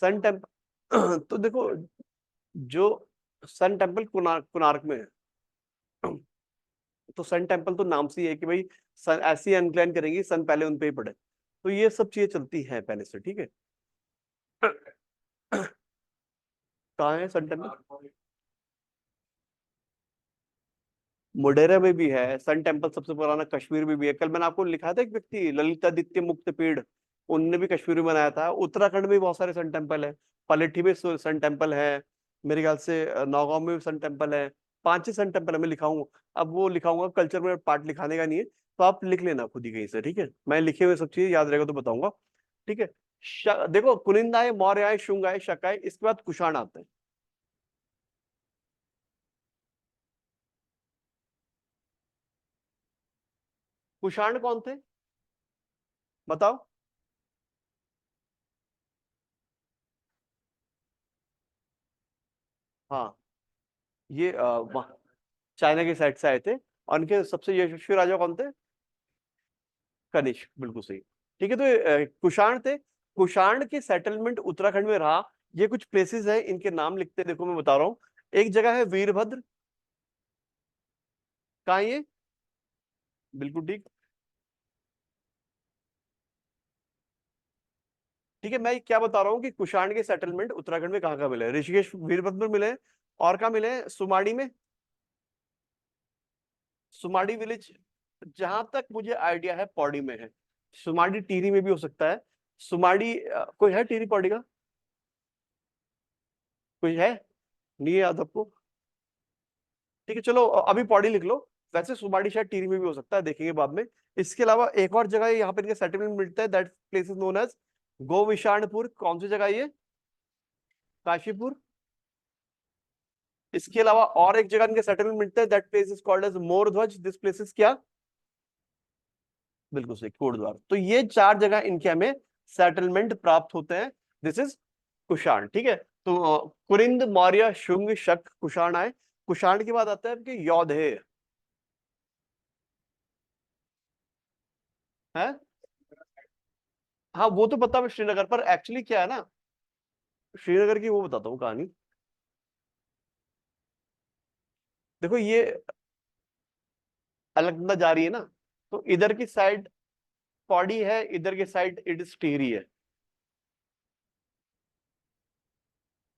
सन टेम्पल तो देखो, जो सन टेम्पल कोणार्क में है। तो सन टेम्पल तो नाम से ही है कि भाई सन ऐसी इंक्लाइन करेंगे, सन पहले उन पे ही पड़े। तो ये सब चीजें चलती है पहले से। ठीक है। कहाँ है सन टेम्पल? मोढेरा में भी है सन टेम्पल, सबसे पुराना कश्मीर में भी है। कल मैंने आपको लिखा था, एक व्यक्ति ललितादित्य मुक्त पीड़, उनने भी कश्मीर में बनाया था। उत्तराखंड में भी बहुत सारे सन टेम्पल है। पलेठी में सन टेम्पल है, मेरे ख्याल से नौगांव में भी सन टेम्पल है। 5-6 सन टेम्पल है, मैं लिखाऊंगा। अब वो लिखाऊंगा, कल्चर में पार्ट लिखाने का नहीं है, तो आप लिख लेना खुद ही कहीं से। ठीक है, मैं लिखे हुए सब चीजें याद रहेगा तो बताऊंगा। ठीक है। देखो, कुनिंदा आए, मौर्य आए, शुंग आए, शक आए, इसके बाद कुषाण आते हैं। कुषाण कौन थे? बताओ। हाँ, ये चाइना के साइड से आए थे। और उनके सबसे यशस्वी राजा कौन थे? कनिष्क, बिल्कुल सही। ठीक है, तो कुषाण थे। कुषाण के सेटलमेंट उत्तराखंड में रहा। ये कुछ प्लेसेस हैं, इनके नाम लिखते हैं, देखो मैं बता रहा हूँ। एक जगह है वीरभद्र। कहाँ है ये? बिल्कुल ठीक। ठीक है, मैं क्या बता रहा हूँ कि कुषाण के सेटलमेंट उत्तराखंड में कहाँ कहाँ मिले हैं? ऋषिकेश वीरभद्र में मिले हैं। और कहाँ मिले हैं? सुमाड़ी में। सुमाड़ी विलेज, जहां तक मुझे आइडिया है पौड़ी में है। सुमाड़ी टिहरी में भी हो सकता है। सुमाड़ी कोई है टिहरी पौड़ी का? कोई है? नहीं है याद आपको? ठीक है, चलो अभी पौड़ी लिख लो। वैसे सुमाड़ी शायद टिहरी में भी हो सकता है, देखेंगे बाद में। इसके अलावा एक और जगह है यहाँ पे इनका सेटलमेंट मिलता है, that place is known as Govishanpur कौन सी जगह ये? काशीपुर। इसके अलावा और एक जगह इनके सेटलमेंट मिलता है, that place is called as Mordhwaj. This place is क्या? बिल्कुल सही, कोटद्वार। तो ये चार जगह इनके हमें सेटलमेंट प्राप्त होते हैं। This is Kushan. ठीक है, तो कुरिंद, मौर्य, शुंग, शक, कुषाण आए। कुषाण के बाद आता है आपके यौधेय है। हाँ वो तो पता है श्रीनगर, पर एक्चुअली क्या है ना, श्रीनगर की वो बताता हूँ कहानी। देखो ये अलकनंदा जा रही है ना, तो इधर की साइड पौड़ी है, इधर की साइड इट इज टिहरी है।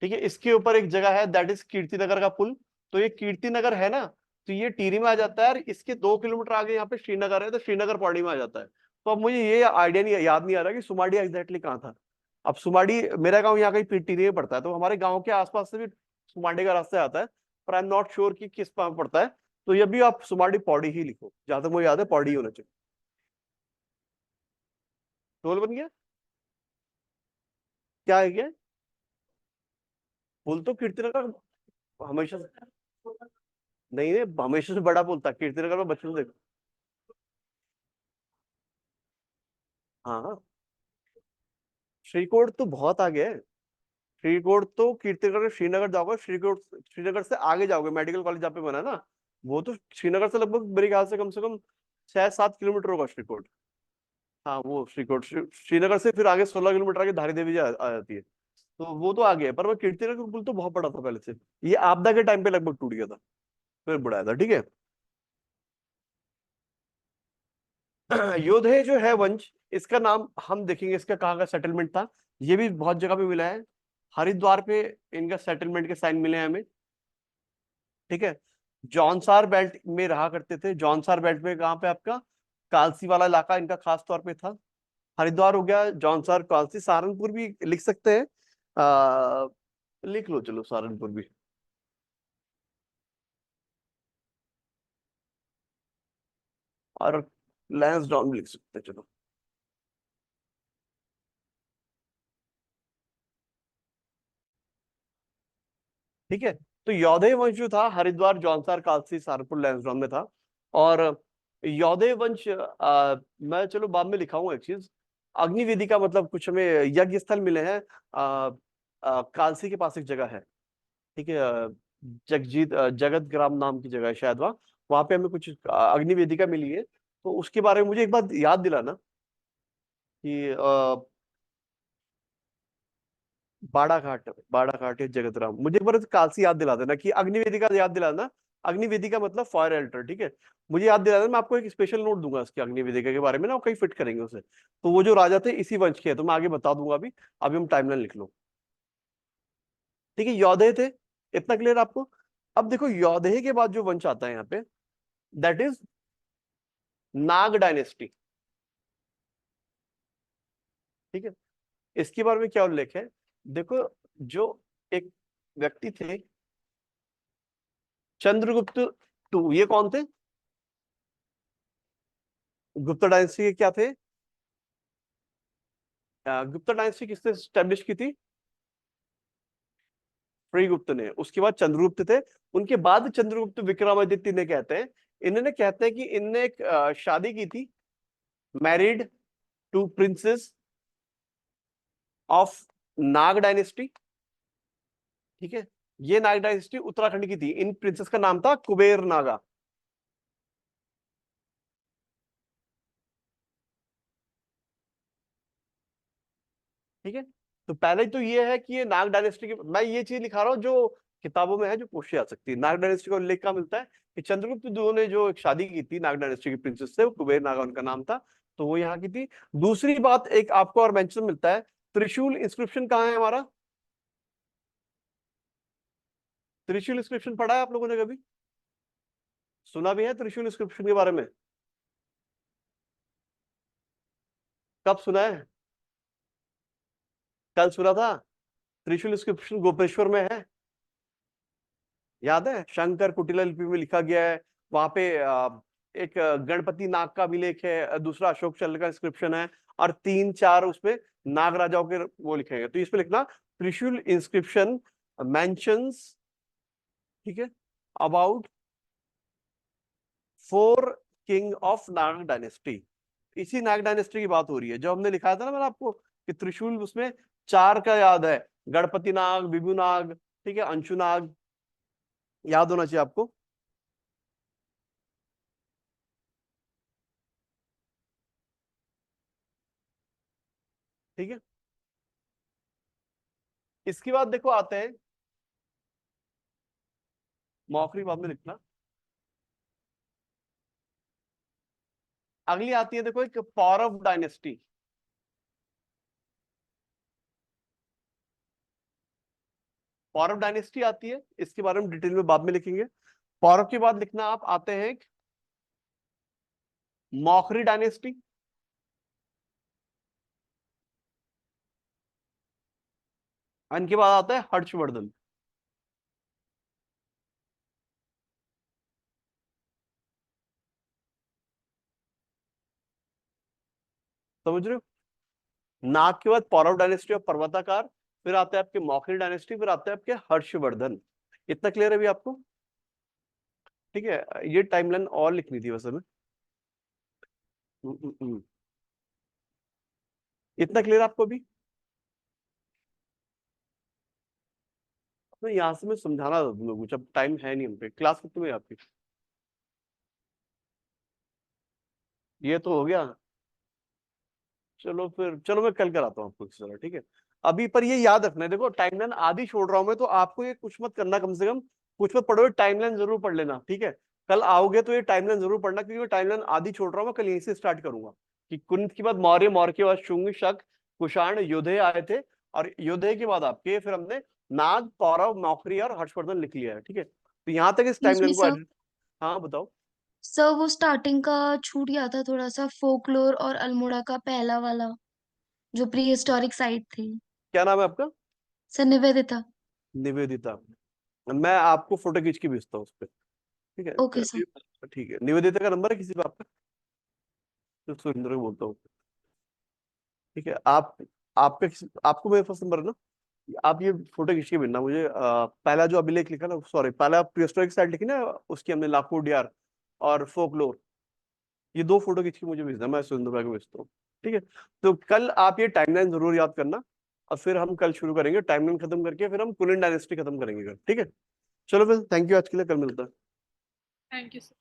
ठीक है, इसके ऊपर एक जगह है दैट इज कीर्तिनगर का पुल। तो ये कीर्तिनगर है ना, तो ये टिहरी में आ जाता है, और इसके 2 किलोमीटर आगे यहाँ पे श्रीनगर है, तो श्रीनगर पौड़ी में आ जाता है। तो अब मुझे ये आइडिया नहीं, याद नहीं आ रहा कि सुमाड़ी एग्जैक्टली कहाँ था। अब सुमाड़ी, मेरा गांव यहाँ कहीं टिहरी में पड़ता है, तो हमारे गांव के आसपास से भी सुमाड़ी का रास्ता आता है, पर आई एम नॉट श्योर कि किस पास पड़ता है। तो ये भी आप सुमाड़ी पौड़ी ही लिखो, जहां तक मुझे याद है पौड़ी होना चाहिए। टोल बन गया? क्या है क्या? पुल तो कीर्तिनगर हमेशा से, नहीं नहीं, हमेशा से बड़ा पुल था कीर्तिनगर में, बचपन से। हाँ हाँ, श्रीकोट तो बहुत आगे है। श्रीकोट तो कीर्तिनगर, श्रीनगर जाओगे, श्रीकोट श्रीनगर से आगे जाओगे, मेडिकल कॉलेज जहाँ पे बना है ना, वो तो श्रीनगर से लगभग मेरे ख्याल से कम 6-7 किलोमीटर होगा श्रीकोट। हाँ वो श्रीकोट श्रीनगर से फिर आगे 16 किलोमीटर आगे धारी देवी आ जाती है। तो वो तो आगे है, पर वो कीर्तिनगर का पुल तो बहुत बड़ा था पहले से। ये आपदा के टाइम पे लगभग टूट गया था, फिर बढ़ाया था। ठीक है। योधे जो है वंश, इसका नाम हम देखेंगे, इसका कहाँ का सेटलमेंट था। ये भी बहुत जगह पे मिला है। हरिद्वार पे इनका सेटलमेंट के साइन मिले हैं हमें। ठीक है, जौनसार बेल्ट में रहा करते थे। जौनसार बेल्ट में कहाँ पे आपका, कालसी वाला इलाका इनका खास तौर पे था। हरिद्वार हो गया, जौनसार, कालसी, सहारनपुर भी लिख सकते हैं। आ, लिख लो चलो सहारनपुर भी। और लैंसडाउन भी लिख सकते हैं चलो। ठीक है, तो यौधेय वंश जो था हरिद्वार, जौनसार, कालसी, सहारनपुर, लैंसडाउन में था। और यौधेय वंश, मैं चलो बाद में लिखाऊंगा एक चीज। अग्निवेदी का मतलब कुछ हमें यज्ञ स्थल मिले हैं। कालसी के पास एक जगह है। ठीक है, जगत ग्राम नाम की जगह है शायद, वहां पे हमें कुछ अग्निवेदिका मिली है। तो उसके बारे में मुझे एक बात याद दिलाना कि बाड़ा घाट है जगत राम, मुझे एक बार कालसी याद दिला देना, कि अग्निवेदिका याद दिलाना। अग्निवेदिका मतलब फायर एल्टर। ठीक है, मुझे याद दिला देना, मैं आपको एक स्पेशल नोट दूंगा इसके अग्निवेदिका के बारे में ना, और कहीं फिट करेंगे उसे। तो वो जो राजा थे इसी वंश के हैं, तो मैं आगे बता दूंगा। अभी अभी हम टाइमलाइन लिख लो। ठीक है, यौधेय थे, इतना क्लियर आपको। अब देखो यौधेय के बाद जो वंश आता है यहाँ पे, दैट इज नाग डायनेस्टी। ठीक है, इसके बारे में क्या उल्लेख है, देखो। जो एक व्यक्ति थे चंद्रगुप्त टू, ये कौन थे? गुप्ता डायनेस्टी के क्या थे? गुप्ता डायनेस्टी किसने स्टैब्लिश की थी? श्रीगुप्त ने। उसके बाद चंद्रगुप्त थे। उनके बाद चंद्रगुप्त विक्रमादित्य ने कहते हैं, इन्होंने कहते हैं कि इनने एक शादी की थी, married to princess of Nag dynasty. ठीक है, ये नाग डायनेस्टी उत्तराखंड की थी, इन प्रिंसेस का नाम था कुबेर नागा। ठीक है, तो पहले तो ये है कि ये नाग डायनेस्टी की, मैं ये चीज लिखा रहा हूँ जो किताबों में है, जो पूछी जा सकती है। नाग डायनेस्टी का उल्लेख कहाँ मिलता है, कि चंद्रगुप्त द्वितीय ने जो एक शादी की थी नाग डायनेस्टी की प्रिंसेस से, वो कुबेर नागा उनका नाम था, तो वो यहाँ की थी। दूसरी बात, एक आपको और मेंशन मिलता है, त्रिशूल इंस्क्रिप्शन कहाँ है हमारा? त्रिशूल इंस्क्रिप्शन पढ़ा है आप लोगों ने कभी? सुना भी है त्रिशूल इंस्क्रिप्शन के बारे में? कब सुना है? कल सुना था। त्रिशूल इंस्क्रिप्शन गोपेश्वर में है, याद है? शंकर कुटिला लिपि में लिखा गया है। वहां पे एक गणपति नाग का अभिलेख है, दूसरा अशोक चल का इंस्क्रिप्शन है, और 3-4 उसपे नाग राजाओं के वो लिखेंगे। तो इसपे लिखना त्रिशूल इंस्क्रिप्शन मेंशंस, ठीक है, about 4 king of Nag dynasty. इसी नाग डायनेस्टी की बात हो रही है जो हमने लिखा था ना मैंने आपको कि त्रिशूल उसमें 4 का याद है, गणपति नाग, विभु नाग, ठीक है, अंशु नाग, याद होना चाहिए आपको। ठीक है, इसके बाद देखो आते हैं मौखरी, बाद में लिखना। अगली आती है देखो एक पौरव डायनेस्टी। पौरव डायनेस्टी आती है, इसके बारे में डिटेल में बाद में लिखेंगे। पौरव के बाद लिखना आप आते हैं एक मौखरी डायनेस्टी। इनके बाद आता है हर्षवर्धन। समझ रहे हो? नाग के बाद पौरव डायनेस्टी और पर्वताकार, फिर आते हैं आपके मौखरी डायनेस्टी, फिर आते हैं आपके हर्षवर्धन। इतना क्लियर है अभी आपको? ठीक है, ये टाइमलाइन और लिखनी थी वैसे में। इतना क्लियर आपको भी? तो यहाँ से मैं समझाना था तुम लोगों को, जब टाइम है नहीं हम पे। क्लास कितने में है आपकी? ये तो हो गया। चलो फिर, चलो मैं कल कराता हूँ आपको इस तरह, ठीक है। अभी पर ये याद रखना है, देखो टाइमलाइन आधी छोड़ रहा हूँ मैं, तो आपको ये कुछ मत करना, कम से कम कुछ मत पढ़ो, टाइमलाइन जरूर पढ़ लेना, ठीक है। कल आओगे तो ये टाइमलाइन जरूर पढ़ना, क्योंकि मैं टाइमलाइन आधी छोड़ रहा हूँ, मैं कल यहीं से स्टार्ट करूंगा कि कुंद के बाद मौर्य, मौर्य के बाद शुंग, शक, कुषाण, योधे आए थे, और योधे के बाद आपके फिर हमने नाग, पौरव, मौखरी और हर्षवर्धन लिख लिया है, ठीक है। तो यहाँ तक इस इसमें टाइमलाइन को सर, हाँ बताओ। सर वो स्टार्टिंग का छूट गया था थोड़ा सा, फोकलोर और अल्मोड़ा का पहला वाला, जो प्री हिस्टोरिक साइट थी। क्या नाम है आपका? सर निवेदिता। निवेदिता। मैं आपको फोटो खींच के भेजता हूँ उस पर, ठीक ओके सर। है। ठीक है, निवेदिता का नंबर है किसी पे आपका? तो सुरेंद्र को बोलता हूँ, ठीक है। आपको मेरे पास नंबर है ना? आप ये फोटो खींच के भेजना मुझे। पहला जो अभिलेख लिखा ना, सॉरी, पहला प्रीहिस्टोरिक साइट लिखी ना, उसकी हमने लाखों डियार और फोकलोर, ये 2 फोटो खींच के मुझे भेजना, मैं सुरेंद्र भाई को भेजता हूँ, ठीक है। तो कल आप ये टाइमलाइन जरूर याद करना, और फिर हम कल शुरू करेंगे टाइमलाइन खत्म करके, फिर हम कुलिन डायनेस्टी खत्म करेंगे कल, ठीक है। चलो फिर, थैंक यू, आज के लिए, कल मिलता है। Thank you sir.